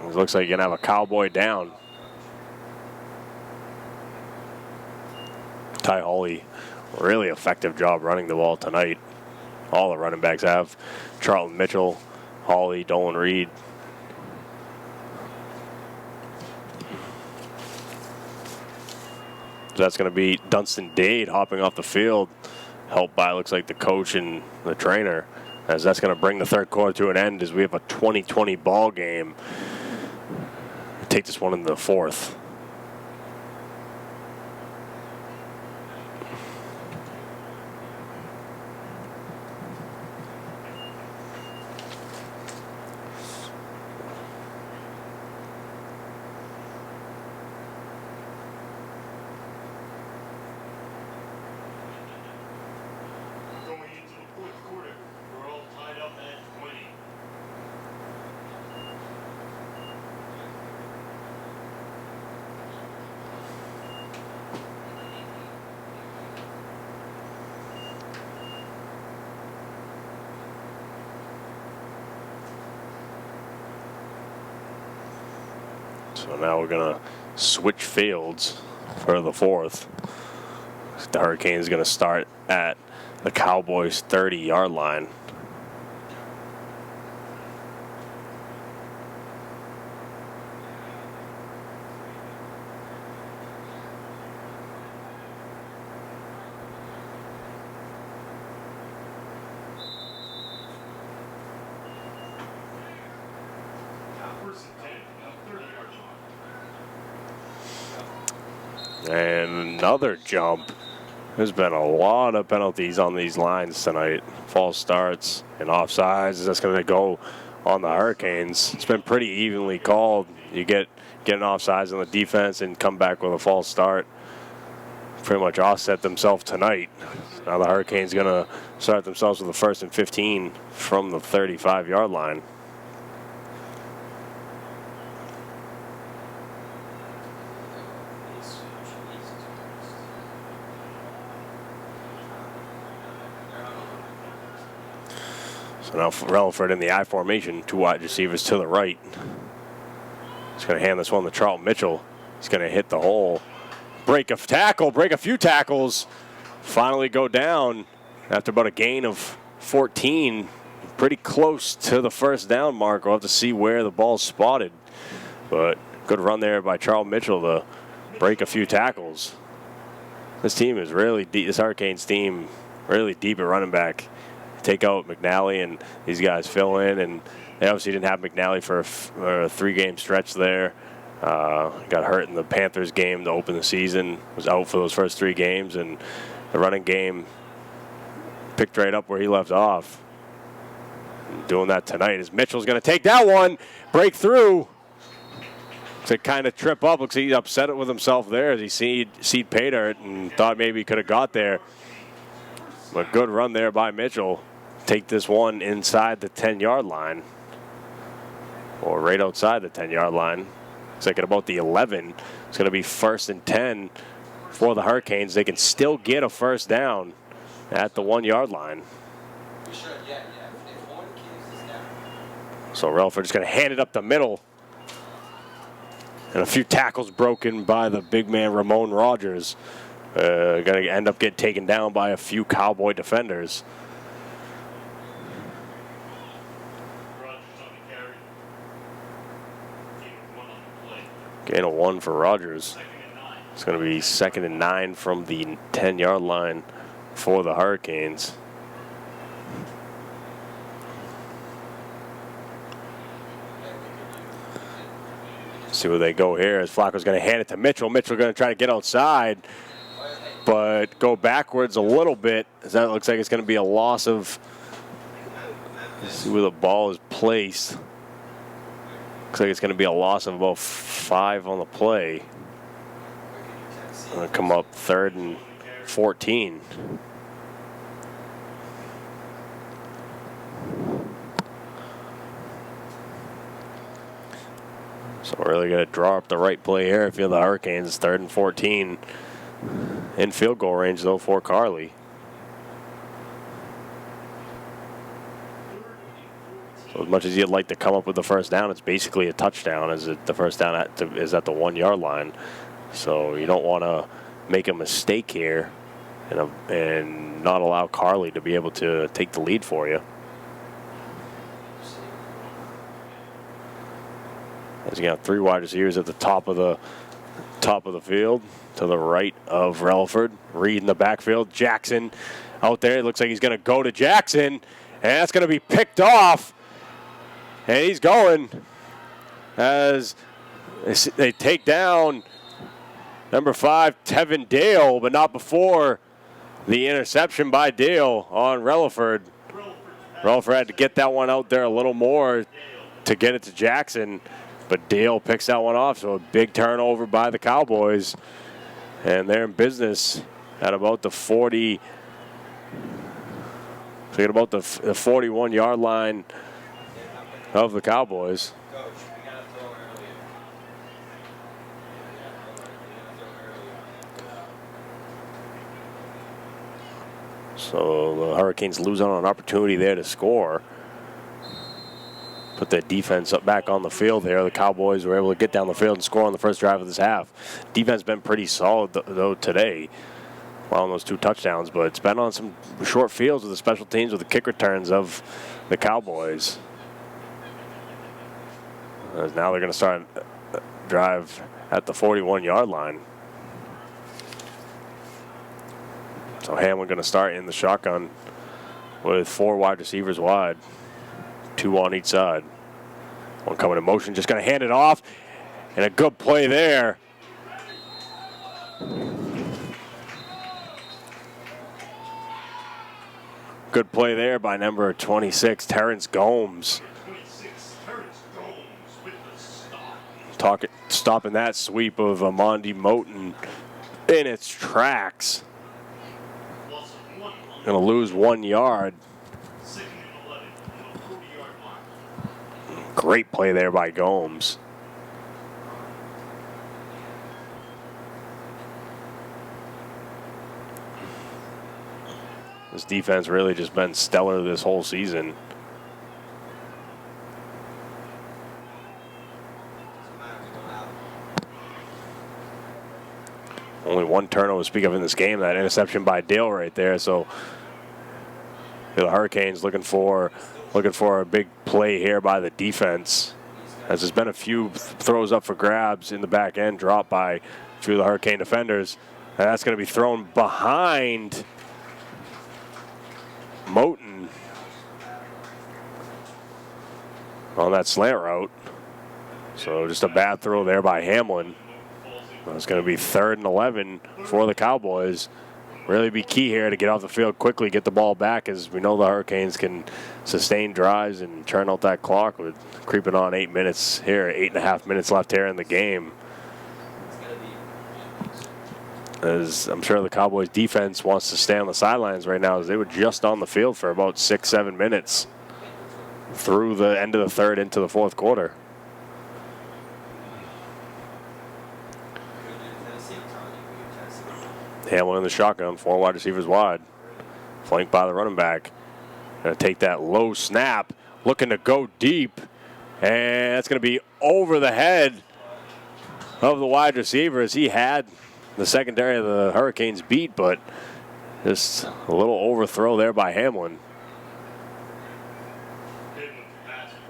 It looks like you're going to have a Cowboy down. Ty Hawley, really effective job running the ball tonight. All the running backs have. Charlton Mitchell, Hawley, Dolan Reed. That's going to be Dunstan Dade hopping off the field, helped by, looks like, the coach and the trainer, as that's going to bring the third quarter to an end as we have a 20-20 ball game. Take this one into the fourth. So now we're going to switch fields for the fourth. The Hurricanes going to start at the Cowboys' 30-yard line. And another jump. There's been a lot of penalties on these lines tonight. False starts and offsides. That's going to go on the Hurricanes. It's been pretty evenly called. You get an offsides on the defense and come back with a false start. Pretty much offset themselves tonight. Now the Hurricanes going to start themselves with the 1st and 15 from the 35-yard line. So now Relaford in the I formation, 2 wide receivers to the right. He's going to hand this one to Charlton Mitchell. He's going to hit the hole. Break a tackle, break a few tackles. Finally go down after about a gain of 14. Pretty close to the first down mark. We'll have to see where the ball's spotted. But good run there by Charlton Mitchell to break a few tackles. This team is really deep. This Hurricanes team really deep at running back. Take out McNally and these guys fill in, and they obviously didn't have McNally for a 3-game stretch there. Got hurt in the Panthers game to open the season, was out for those first 3 games, and the running game picked right up where he left off. And doing that tonight is Mitchell's going to take that one, break through. to kind of trip up. Looks like he's upset with himself there as he seed pay dirt and thought maybe he could have got there. A good run there by Mitchell. Take this one inside the 10-yard line. Or right outside the 10-yard line. It's like at about the 11. It's going to be 1st and 10 for the Hurricanes. They can still get a first down at the 1-yard line. We should, yeah. If one keeps us down. So Relaford's going to hand it up the middle. And a few tackles broken by the big man Ramon Rogers. Going to end up getting taken down by a few Cowboy defenders. Rogers on the carry. Gain of 1 on the play. Gain of 1 for Rogers. 2nd and 9. It's going to be 2nd and 9 from the 10-yard line for the Hurricanes. See where they go here as Flacco's going to hand it to Mitchell. Mitchell going to try to get outside, but go backwards a little bit. As that looks like it's going to be a loss of. Let's see where the ball is placed. Looks like it's going to be a loss of about 5 on the play. Going to come up 3rd and 14. So we're really going to draw up the right play here if you're the Hurricanes. 3rd and 14 in field goal range, though, for Carly. So as much as you'd like to come up with the first down, it's basically a touchdown as the first down is at the 1-yard line. So you don't want to make a mistake here and not allow Carly to be able to take the lead for you. As you got 3 wide receivers at the top of the field to the right of Relaford. Reed in the backfield. Jackson out there. It looks like he's going to go to Jackson, and that's going to be picked off. And he's going as they take down number 5, Tevin Dale, but not before the interception by Dale on Relaford. Relaford had to get that one out there a little more to get it to Jackson. But Dale picks that one off, so a big turnover by the Cowboys. And they're in business at about the 40. So at about the 41-yard line of the Cowboys. Coach, we got to throw earlier. So the Hurricanes lose out on an opportunity there to score. Put their defense up back on the field there. The Cowboys were able to get down the field and score on the first drive of this half. Defense been pretty solid, though, today. On those 2 touchdowns, but it's been on some short fields with the special teams with the kick returns of the Cowboys. As now they're going to start a drive at the 41-yard line. So Hamlin going to start in the shotgun with 4 wide receivers wide. 2 on each side. One coming in motion, just going to hand it off. And a good play there. Good play there by number 26, Terrence Gomes. 26, Terrence Gomes with the stop. Stopping that sweep of Amondi Moten in its tracks. Loss of 1 on Going to lose 1 yard. 2nd and 11 on the 40-yard line. Great play there by Gomes. This defense really just been stellar this whole season. Only 1 turnover to speak of in this game. That interception by Dale right there. So the Hurricanes looking for a big play here by the defense. As there's been a few throws up for grabs in the back end, dropped by a few of the Hurricane defenders. And that's going to be thrown behind Moten on that slant route. So just a bad throw there by Hamlin. It's going to be 3rd and 11 for the Cowboys. really be key here to get off the field quickly, get the ball back, as we know the Hurricanes can sustain drives and turn out that clock with creeping on 8 minutes here, 8.5 minutes left here in the game. As I'm sure the Cowboys defense wants to stay on the sidelines right now, as they were just on the field for about 6-7 minutes through the end of the third into the fourth quarter. Hamlin in the shotgun, 4 wide receivers wide, flanked by the running back. Gonna take that low snap, looking to go deep, and that's gonna be over the head of the wide receiver, as he had the secondary of the Hurricanes beat, but just a little overthrow there by Hamlin.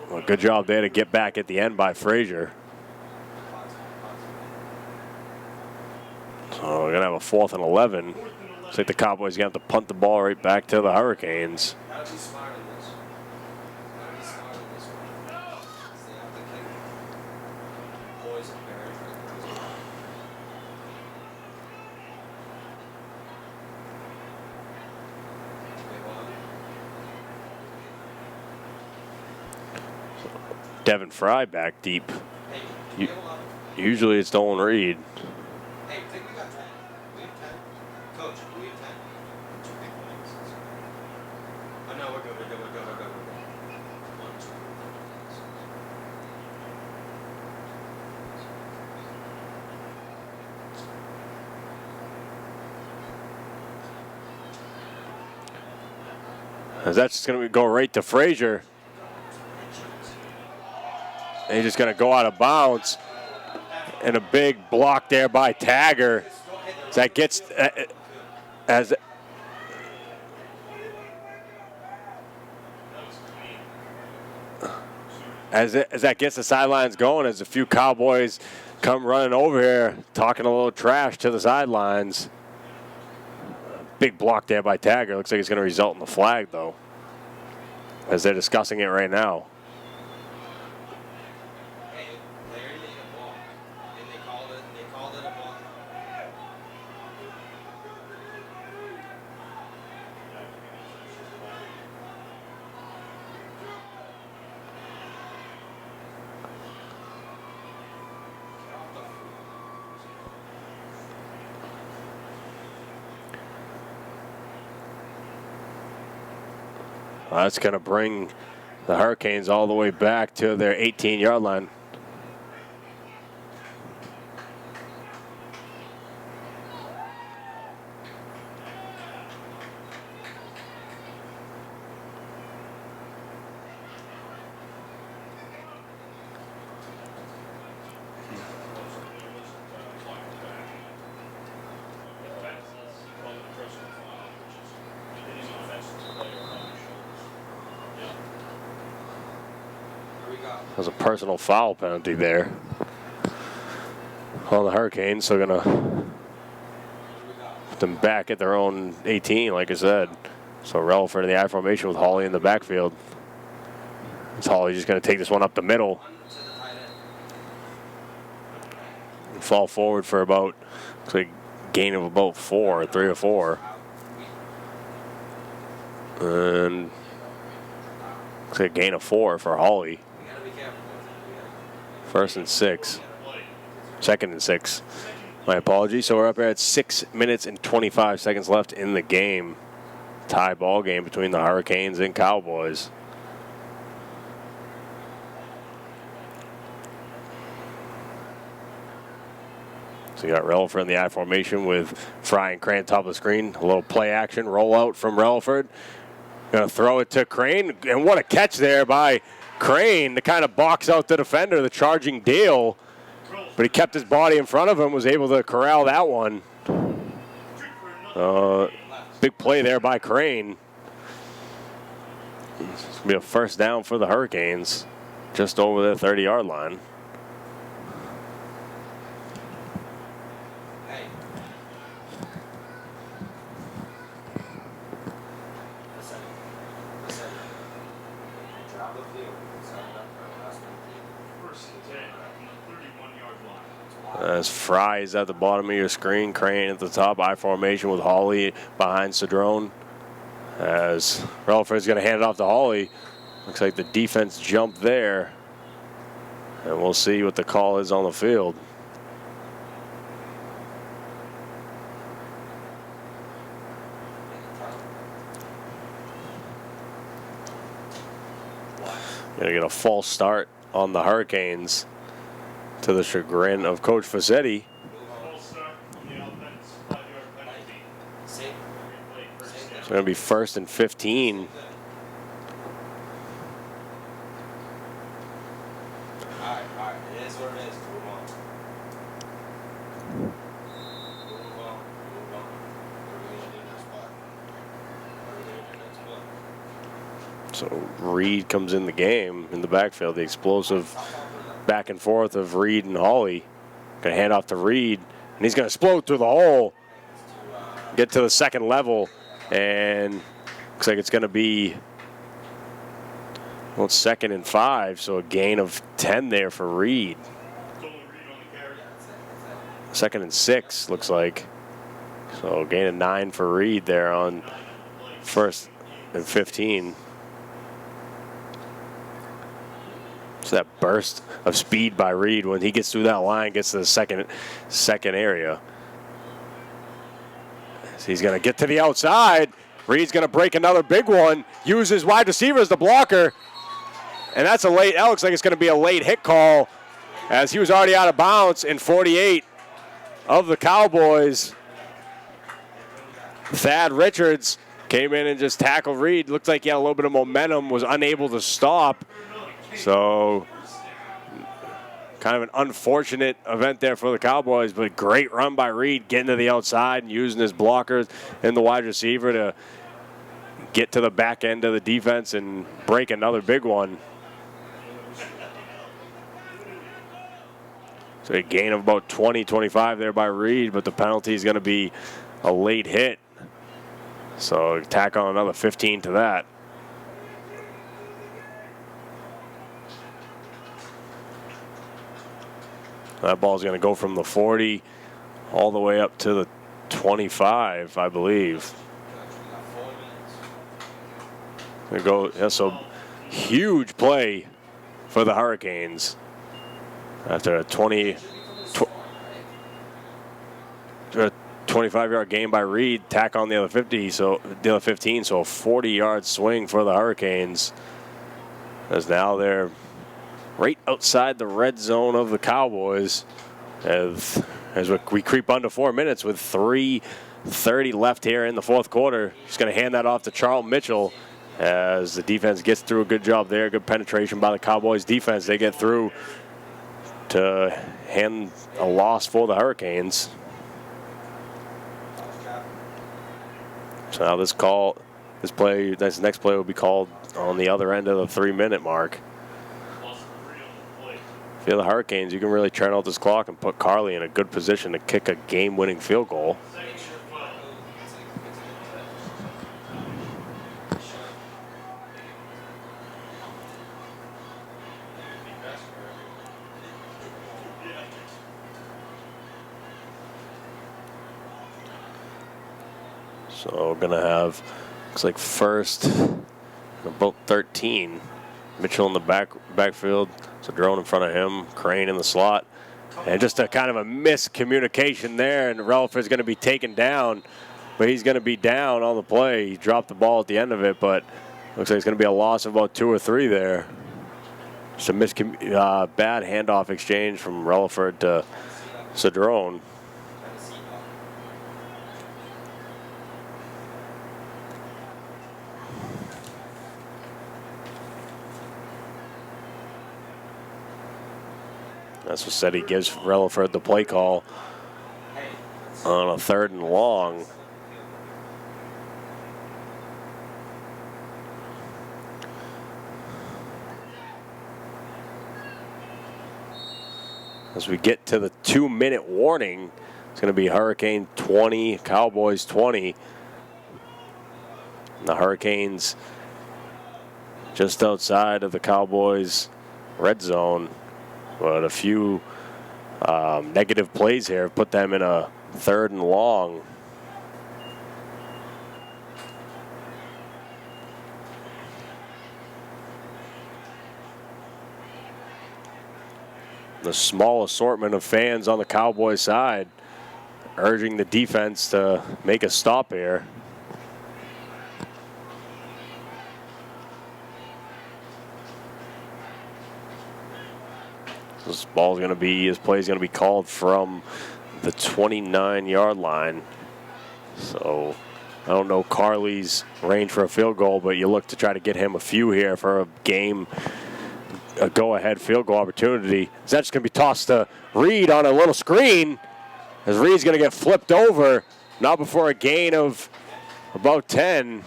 Well, good job there to get back at the end by Frazier. So we're going to have a 4th and 11. Looks like the Cowboys going to have to punt the ball right back to the Hurricanes. Gotta be smart in this. Gotta be smart in this one. They have to kick boys and Barry for the Devin Fry back deep. Hey, You- we have 11. Usually it's Dolan Reed. Hey, I think we got 10. We have 10. Coach, do we have 10? Two big plays. Oh, no, we're good, we're good, we're good, we're good, we're good. 1, 2, 3, 4, 5, 6. As that's going to go right to Frazier. And he's just going to go out of bounds. And a big block there by Tagger. As that gets as that gets the sidelines going, as a few Cowboys come running over here, talking a little trash to the sidelines. Big block there by Tagger. Looks like it's going to result in the flag, though, as they're discussing it right now. Hey, Larry made a block, and they called it a block. That's going to bring the Hurricanes all the way back to their 18-yard line. There's a personal foul penalty there on the Hurricanes, so going to put them back at their own 18, like I said. So Relaford in the I formation with Hawley in the backfield. It's Hawley just going to take this one up the middle and fall forward for about, looks like gain of about 3 or 4. And looks like a gain of 4 for Hawley. First and 6. Second and 6. My apologies. So we're up here at 6 minutes and 25 seconds left in the game. Tie ball game between the Hurricanes and Cowboys. So you got Relaford in the I formation with Fry and Crane top of the screen. A little play action rollout from Relaford. Going to throw it to Crane. And what a catch there by Crane to kind of box out the defender, the charging Dale. But he kept his body in front of him, was able to corral that one. Big play there by Crane. It's going to be a first down for the Hurricanes, just over the 30-yard line. Hey. Listen. Drop the field. Set it up for a last minute. First and 10 on the 31-yard line. That's why. As Fry is at the bottom of your screen, Crane at the top, I formation with Hawley behind Cedrone. As Relaford's going to hand it off to Hawley. Looks like the defense jumped there. And we'll see what the call is on the field. Going to get a false start on the Hurricanes to the chagrin of Coach Fassetti. It's going to be 1st and 15. All right, it is what it is. Move on. Move on. What are we going to do next spot? What are we going to do next spot? So Reed comes in the game in the backfield. The explosive back and forth of Reed and Hawley. Going to hand off to Reed, and he's going to explode through the hole. Get to the second level, and looks like it's going to be, well, it's 2nd and 5, so a gain of 10 there for Reed. 2nd and 6 looks like. So gain of 9 for Reed there on 1st and 15. So that burst of speed by Reed when he gets through that line, gets to the second area. So he's going to get to the outside. Reed's going to break another big one. Uses wide receiver as the blocker. And that's a late, that looks like it's going to be a late hit call as he was already out of bounds in 48 of the Cowboys. Thad Richards came in and just tackled Reed. Looked like he had a little bit of momentum, was unable to stop. So kind of an unfortunate event there for the Cowboys, but great run by Reed, getting to the outside and using his blockers and the wide receiver to get to the back end of the defense and break another big one. So a gain of about 20, 25 there by Reed, but the penalty is going to be a late hit. So tack on another 15 to that. That ball's going to go from the 40 all the way up to the 25, I believe. So huge play for the Hurricanes after a 25-yard gain by Reed. Tack on the other 50, so the other 15. So a 40-yard swing for the Hurricanes, as now they're right outside the red zone of the Cowboys as we creep under 4 minutes with 3:30 left here in the fourth quarter. He's going to hand that off to Charles Mitchell as the defense gets through. A good job there. Good penetration by the Cowboys defense. They get through to hand a loss for the Hurricanes. So now this next play will be called on the other end of the 3-minute mark. If you're the Hurricanes, you can really turn out this clock and put Carly in a good position to kick a game-winning field goal. So we're gonna have, looks like 1st and about 13. Mitchell in the backfield. Cedrone in front of him, Crane in the slot. And just a kind of a miscommunication there, and Relaford's going to be taken down, but he's going to be down on the play. He dropped the ball at the end of it, but looks like it's going to be a loss of about 2 or 3 there. Just a bad handoff exchange from Relaford to Cedrone. That's what said he gives Relaford the play call on a 3rd and long. As we get to the 2-minute warning, it's going to be Hurricane 20, Cowboys 20. And the Hurricanes just outside of the Cowboys red zone. But a few negative plays here, put them in a 3rd and long. The small assortment of fans on the Cowboys side urging the defense to make a stop here. This ball's going to be, his play is going to be called from the 29-yard line. So I don't know Carly's range for a field goal, but you look to try to get him a few here for a game, a go-ahead field goal opportunity. Is that just going to be tossed to Reed on a little screen? As Reed's going to get flipped over, not before a gain of about 10.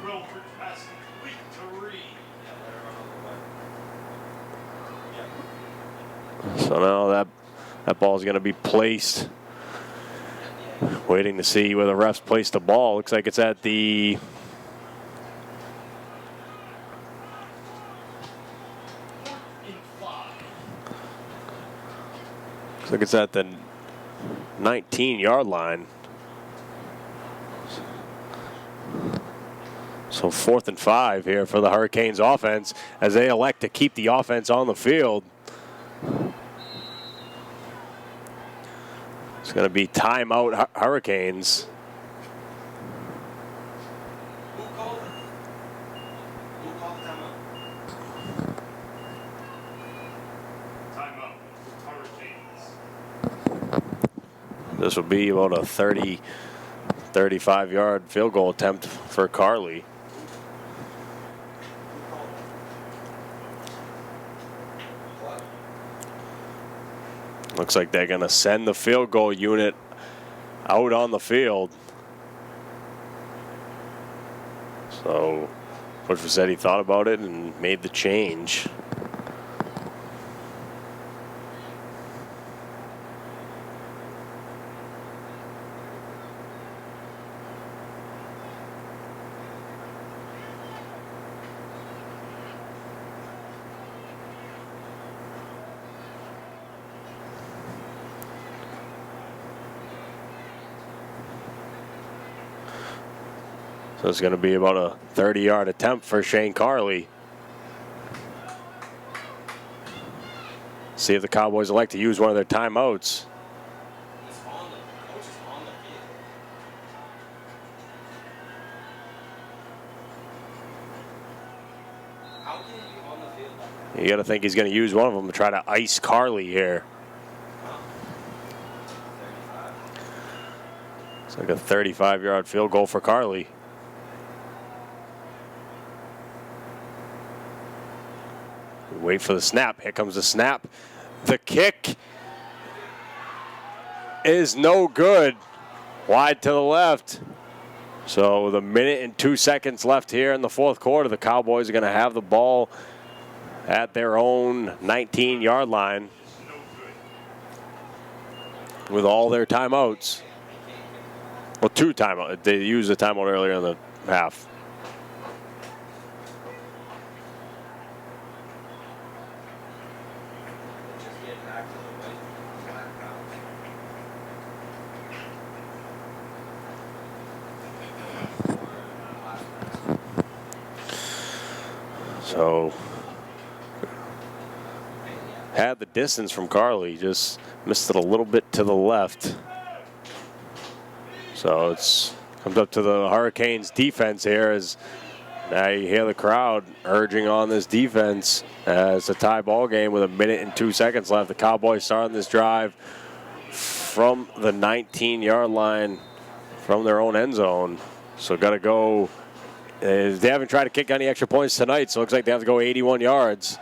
Wilford pass complete to Reed. So now that ball is going to be placed. Waiting to see where the refs place the ball. Looks like it's at the looks like it's at the 19-yard line. So 4th and 5 here for the Hurricanes offense as they elect to keep the offense on the field. It's going to be timeout Hurricanes. Who called it? Who called the timeout? Timeout. Hurricanes. This will be about a 30, 35-yard field goal attempt for Carly. What? Looks like they're going to send the field goal unit out on the field. So Coach said he thought about it and made the change. So it's going to be about a 30-yard attempt for Shane Carly. See if the Cowboys elect to use one of their timeouts. He's on the coach is on the field. How can he be on the field like that? You got to think he's going to use one of them to try to ice Carly here. Huh? 35. It's like a 35-yard field goal for Carly. Wait for the snap. Here comes the snap. The kick is no good. Wide to the left. So with 1 minute and 2 seconds left here in the 4th quarter, the Cowboys are going to have the ball at their own 19-yard line with all their timeouts. Well, 2 timeouts. They used a timeout earlier in the half. Just get back to the white black So had the distance from Carly, just missed it a little bit to the left. So it's comes up to the Hurricanes defense here as now you hear the crowd urging on this defense as a tie ball game with 1 minute and 2 seconds left. The Cowboys starting this drive from the 19-yard line from their own end zone. So got to go. They haven't tried to kick any extra points tonight, so it looks like they have to go 81 yards.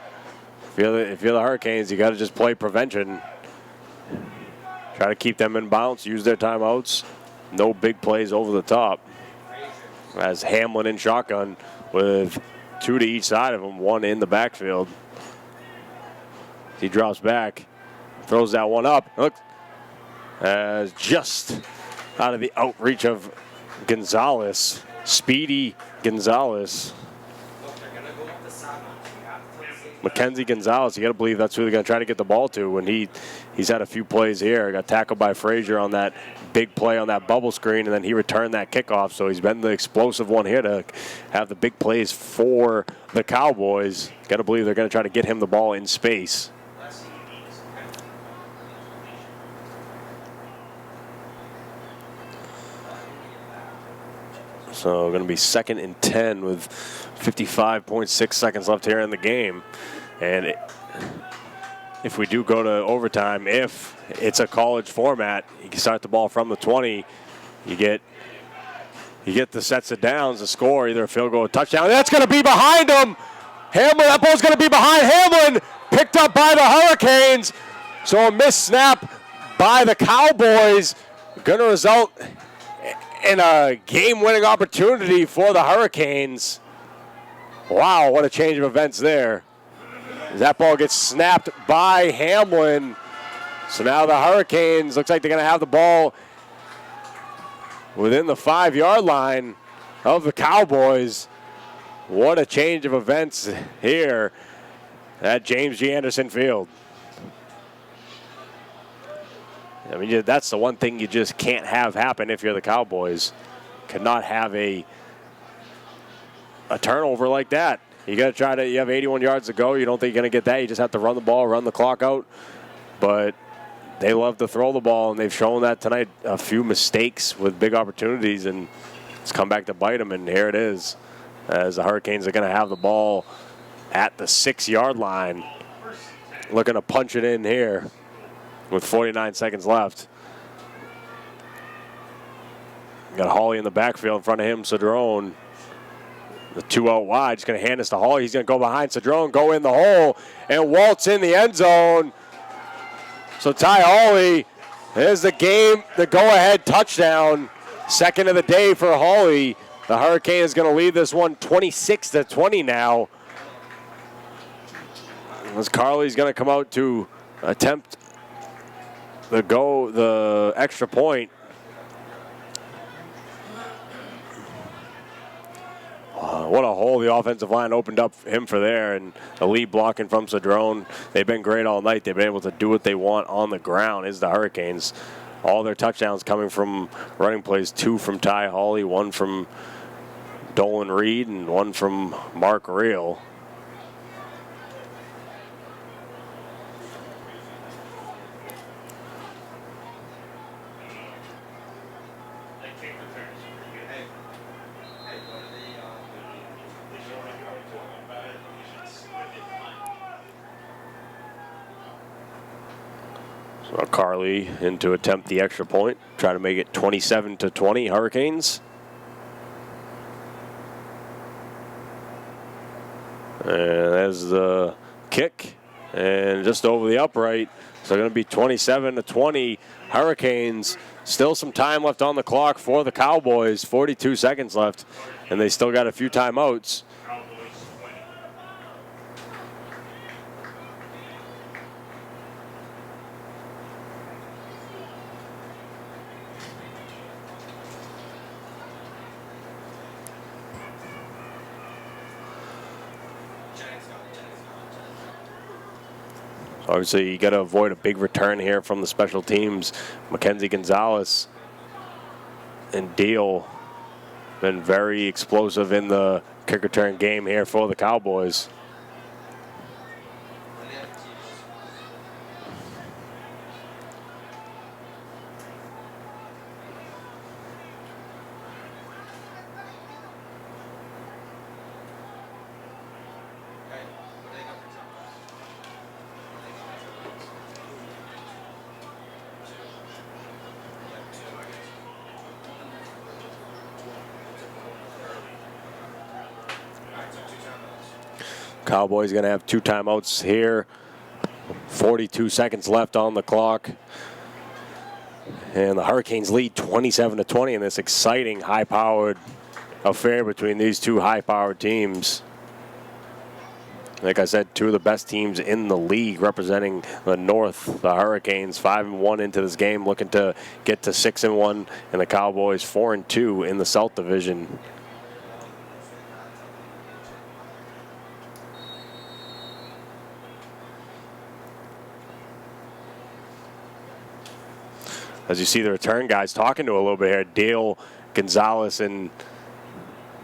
If you're the Hurricanes, you got to just play prevention. Try to keep them in bounds, use their timeouts. No big plays over the top. As Hamlin in shotgun with 2 to each side of him, 1 in the backfield. He drops back, throws that one up. Look, as just out of the outreach of Gonzalez, Speedy Gonzalez. Look, they're gonna go up the sideline. You have to take Mackenzie Gonzalez, you got to believe that's who they're going to try to get the ball to. When he's had a few plays here. Got tackled by Frazier on that big play on that bubble screen, and then he returned that kickoff. So he's been the explosive one here to have the big plays for the Cowboys. Got to believe they're going to try to get him the ball in space. So going to be 2nd and 10 with 55.6 seconds left here in the game. And if we do go to overtime, if it's a college format, you can start the ball from the 20. You get the sets of downs to score, either a field goal or touchdown. That's going to be behind him. Hamlin, that ball's going to be behind Hamlin. Picked up by the Hurricanes. So a missed snap by the Cowboys. Going to result in a game-winning opportunity for the Hurricanes. Wow, what a change of events there. That ball gets snapped by Hamlin. So now the Hurricanes, looks like they're going to have the ball within the 5-yard line of the Cowboys. What a change of events here at James G. Anderson Field. I mean, that's the one thing you just can't have happen if you're the Cowboys. Cannot have a turnover like that. You got to try to, you have 81 yards to go. You don't think you're going to get that. You just have to run the ball, run the clock out. But they love to throw the ball, and they've shown that tonight. A few mistakes with big opportunities, and it's come back to bite them, and here it is. As the Hurricanes are going to have the ball at the 6-yard line. Looking to punch it in here with 49 seconds left. Got Hawley in the backfield in front of him, Cedrone. The 2 out wide, just going to hand this to Hawley. He's going to go behind Cedrone, go in the hole, and waltz in the end zone. So Ty Hawley, there's the go-ahead touchdown. Second of the day for Hawley. The Hurricane is going to lead this one 26-20 now. As Carly's going to come out to attempt the extra point. What a hole the offensive line opened up him for there, and the lead blocking from Cedrone. They've been great all night. They've been able to do what they want on the ground, is the Hurricanes. All their touchdowns coming from running plays, 2 from Ty Hawley, 1 from Dolan Reed, and 1 from Mark Reel. So Carly in to attempt the extra point, try to make it 27-20 Hurricanes. And there's the kick, and just over the upright. So going to be 27-20 Hurricanes. Still some time left on the clock for the Cowboys. 42 seconds left, and they still got a few timeouts. Obviously, you got to avoid a big return here from the special teams. Mackenzie Gonzalez and Deal been very explosive in the kick return game here for the Cowboys. Cowboys going to have 2 timeouts here. 42 seconds left on the clock. And the Hurricanes lead 27-20 in this exciting high-powered affair between these 2 high-powered teams. Like I said, 2 of the best teams in the league representing the North. The Hurricanes 5-1 into this game, looking to get to 6-1, and the Cowboys 4-2 in the South Division. As you see the return guys talking to a little bit here, Dale, Gonzalez, and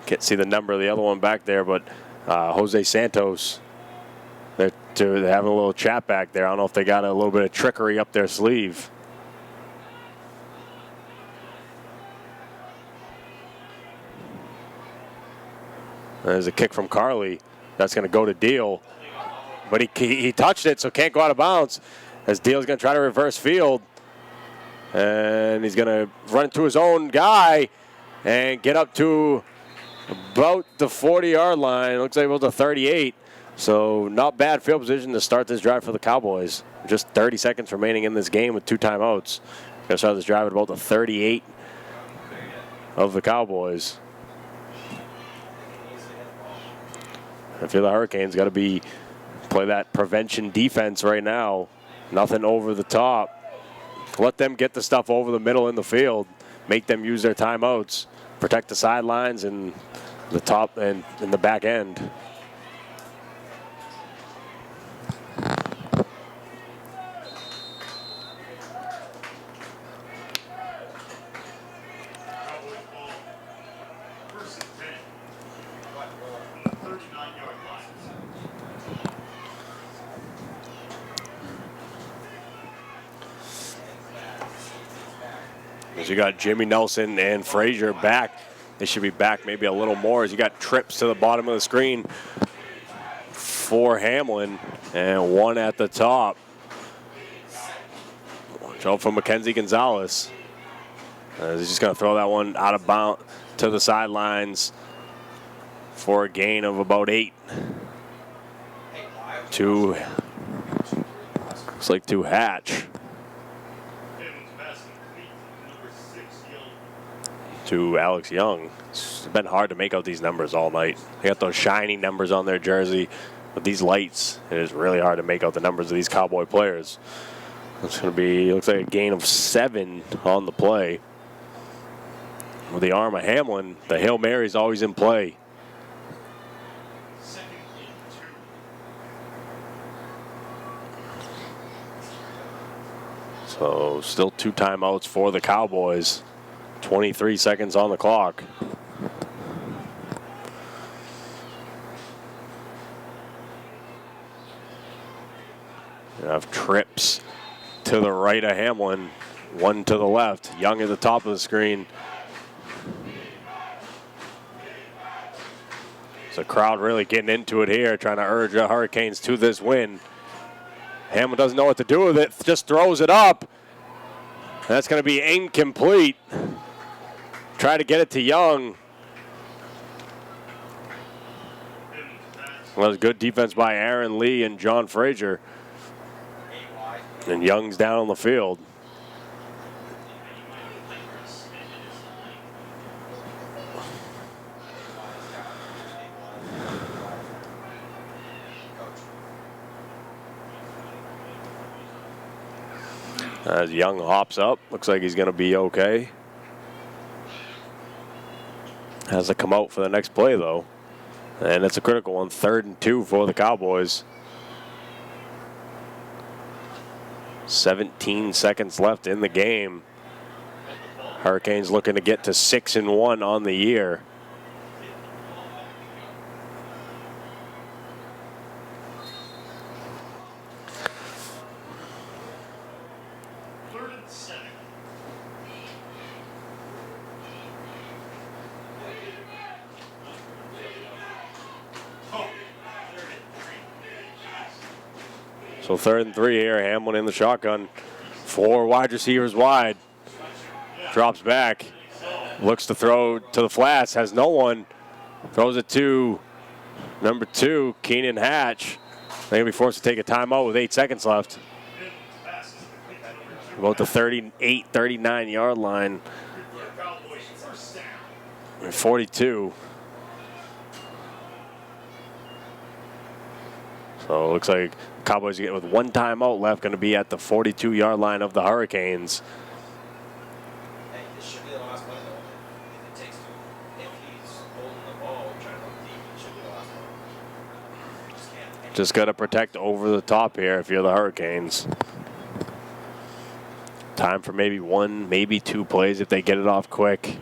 can't see the number of the other one back there, but Jose Santos. They're having a little chat back there. I don't know if they got a little bit of trickery up their sleeve. There's a kick from Carly. That's going to go to Deal. But he touched it, so can't go out of bounds. As Deal's going to try to reverse field. And he's going to run into his own guy and get up to about the 40-yard line. Looks like about the 38. So not bad field position to start this drive for the Cowboys. Just 30 seconds remaining in this game with 2 timeouts. Going to start this drive at about the 38 of the Cowboys. I feel the Hurricanes got to play that prevention defense right now. Nothing over the top. Let them get the stuff over the middle in the field. Make them use their timeouts. Protect the sidelines and the top and in the back end. As you got Jimmy Nelson and Frazier back. They should be back maybe a little more as you got trips to the bottom of the screen for Hamlin and one at the top. Watch out for Mackenzie Gonzalez. He's just going to throw that one out of bounds to the sidelines for a gain of about 8. Looks like to Hatch. To Alex Young. It's been hard to make out these numbers all night. They got those shiny numbers on their jersey. With these lights, it is really hard to make out the numbers of these Cowboy players. It's going to be, looks like a gain of 7 on the play. With the arm of Hamlin, the Hail Mary is always in play. So still 2 timeouts for the Cowboys. 23 seconds on the clock. You have trips to the right of Hamlin, one to the left. Young at the top of the screen. So the crowd really getting into it here, trying to urge the Hurricanes to this win. Hamlin doesn't know what to do with it, just throws it up. That's going to be incomplete. Try to get it to Young. Well, it was good defense by Aaron Lee and John Frazier. And Young's down on the field. As Young hops up, looks like he's going to be okay. Has to come out for the next play, though. And it's a critical one, 3rd and 2 for the Cowboys. 17 seconds left in the game. Hurricanes looking to get to 6-1 on the year. So 3rd and 3 here. Hamlin in the shotgun. 4 wide receivers wide. Drops back. Looks to throw to the flats. Has no one. Throws it to number 2, Keenan Hatch. They're going to be forced to take a timeout with 8 seconds left. About the 38, 39-yard line. 42. So it looks like Cowboys get with 1 timeout left, going to be at the 42-yard line of the Hurricanes. Hey, this should be the last play, though. If it takes if he's holding the ball, trying to look deep, it should be the last play. Just got to protect over the top here if you're the Hurricanes. Time for maybe one, maybe two plays if they get it off quick.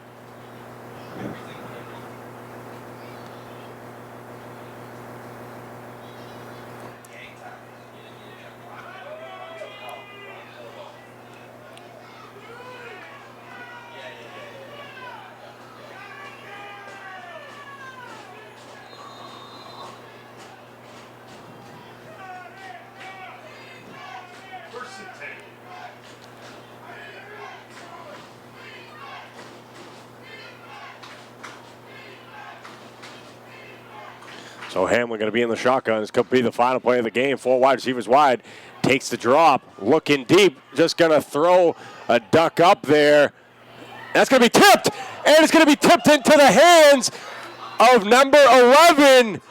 First and 10. So Hamlin going to be in the shotgun. This could be the final play of the game. 4 wide receivers wide. Takes the drop. Looking deep. Just going to throw a duck up there. That's going to be tipped. And it's going to be tipped into the hands of number 11,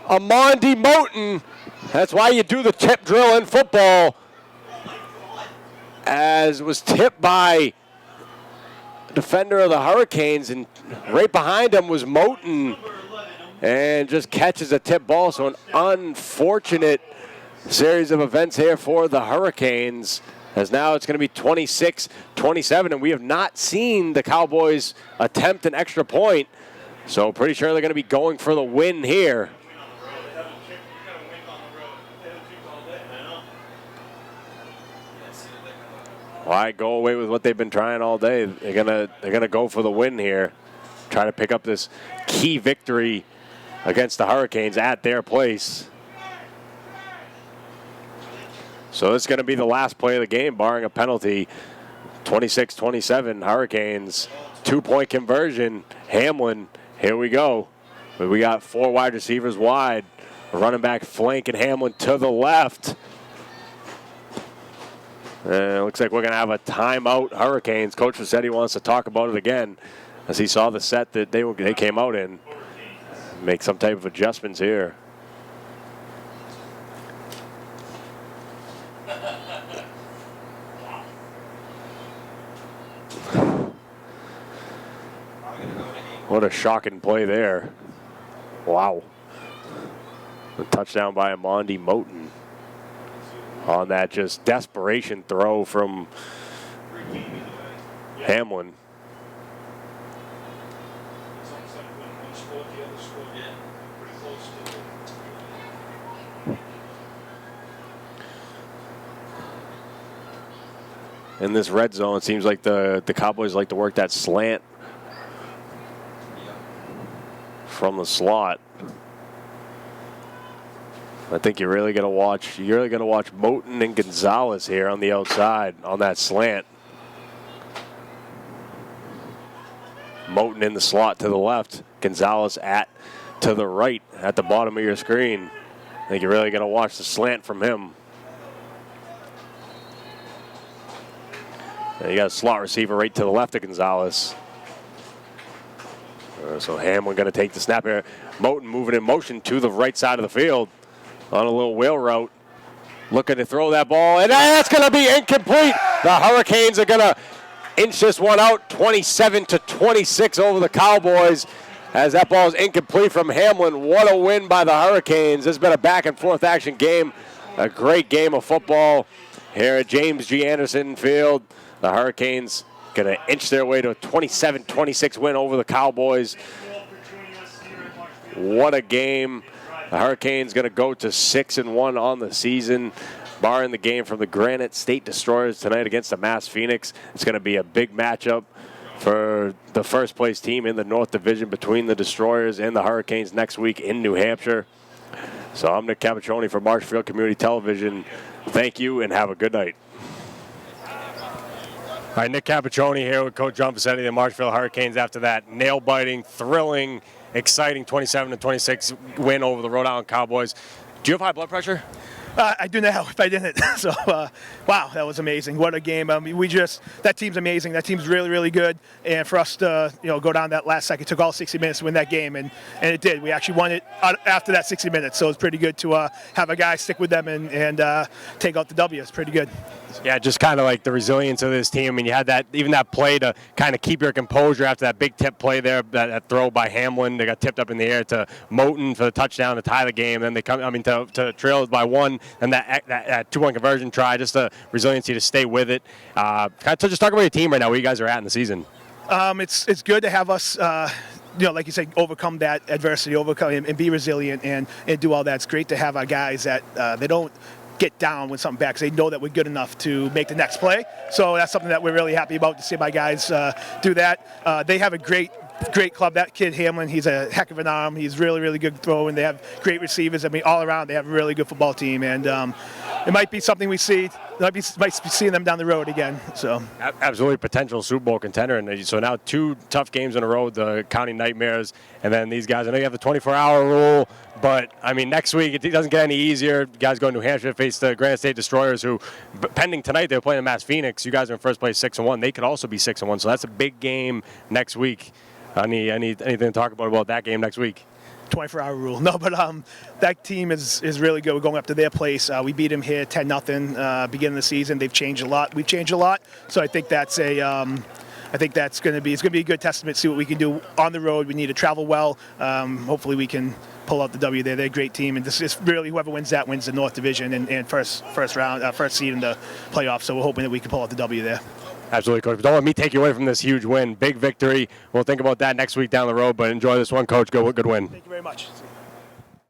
Amondi Moten. That's why you do the tip drill in football. As it was tipped by a defender of the Hurricanes. And right behind him was Moten. And just catches a tip ball. So an unfortunate series of events here for the Hurricanes. As now it's going to be 26-27. And we have not seen the Cowboys attempt an extra point. So pretty sure they're going to be going for the win here. Why go away with what they've been trying all day? They're gonna go for the win here. Try to pick up this key victory against the Hurricanes at their place. So this is going to be the last play of the game, barring a penalty. 26-27, Hurricanes. 2-point conversion. Hamlin, here we go. We got 4 wide receivers wide. A running back flank and Hamlin to the left. Looks like we're going to have a timeout, Hurricanes. Coach said he wants to talk about it again as he saw the set that they came out in. Make some type of adjustments here. What a shocking play there. Wow. A touchdown by Amondi Moten on that just desperation throw from Hamlin. It's almost like when one scored, the other scored. Yeah, pretty close to it. In this red zone, it seems like the Cowboys like to work that slant from the slot. I think you're really gonna watch Moten and Gonzalez here on the outside on that slant. Moten in the slot to the left, Gonzalez to the right at the bottom of your screen. I think you're really gonna watch the slant from him. And you got a slot receiver right to the left of Gonzalez. So Hamlin going to take the snap here. Moten moving in motion to the right side of the field on a little wheel route. Looking to throw that ball, and that's going to be incomplete. The Hurricanes are going to inch this one out, 27-26 over the Cowboys, as that ball is incomplete from Hamlin. What a win by the Hurricanes. This has been a back-and-forth action game. A great game of football here at James G. Anderson Field. The Hurricanes going to inch their way to a 27-26 win over the Cowboys. What a game. The Hurricanes going to go to 6-1 on the season, barring the game from the Granite State Destroyers tonight against the Mass Phoenix. It's going to be a big matchup for the first place team in the North Division between the Destroyers and the Hurricanes next week in New Hampshire. So I'm Nick Capiccioni for Marshfield Community Television. Thank you and have a good night. All right, Nick Capiccioni here with Coach John Facchetti, the Marshfield Hurricanes, after that nail-biting, thrilling, exciting 27-26 win over the Rhode Island Cowboys. Do you have high blood pressure? I do now if I didn't. So, wow, that was amazing. What a game. I mean, that team's amazing. That team's really, really good. And for us to, go down that last second, it took all 60 minutes to win that game, and it did. We actually won it after that 60 minutes. So it's pretty good to have a guy stick with them and take out the W. It's pretty good. Yeah, just kind of like the resilience of this team. I mean, you had that play to kind of keep your composure after that big tip play there, that throw by Hamlin. They got tipped up in the air to Moten for the touchdown to tie the game. Then they come, to trail by one. and that 2-1 conversion try, just the resiliency to stay with it. Just talk about your team right now, where you guys are at in the season. It's good to have us, like you said, overcome that adversity, overcome and be resilient and do all that. It's great to have our guys that they don't get down when something bad, because they know that we're good enough to make the next play. So that's something that we're really happy about, to see my guys do that. They have a great club. That kid Hamlin, he's a heck of an arm. He's really, really good throwing. They have great receivers. I mean, all around, they have a really good football team, and it might be something we see. Might be seeing them down the road again. So absolutely potential Super Bowl contender, and so now 2 tough games in a row, the County Nightmares, and then these guys. I know you have the 24-hour rule, but I mean, next week it doesn't get any easier. You guys go to New Hampshire to face the Granite State Destroyers, who, pending tonight, they're playing Mass Phoenix. You guys are in first place, 6-1. They could also be 6-1, so that's a big game next week. Anything to talk about that game next week? 24-hour rule. No, but that team is really good. We're going up to their place. We beat them here 10-0 beginning of the season. They've changed a lot. We've changed a lot. So I think that's going to be a good testament to see what we can do on the road. We need to travel well. Hopefully we can pull out the W there. They're a great team, and this is really whoever wins that wins the North Division and first seed in the playoffs. So we're hoping that we can pull out the W there. Absolutely, Coach. But don't let me take you away from this huge win. Big victory. We'll think about that next week down the road, but enjoy this one, Coach. Good win. Thank you very much.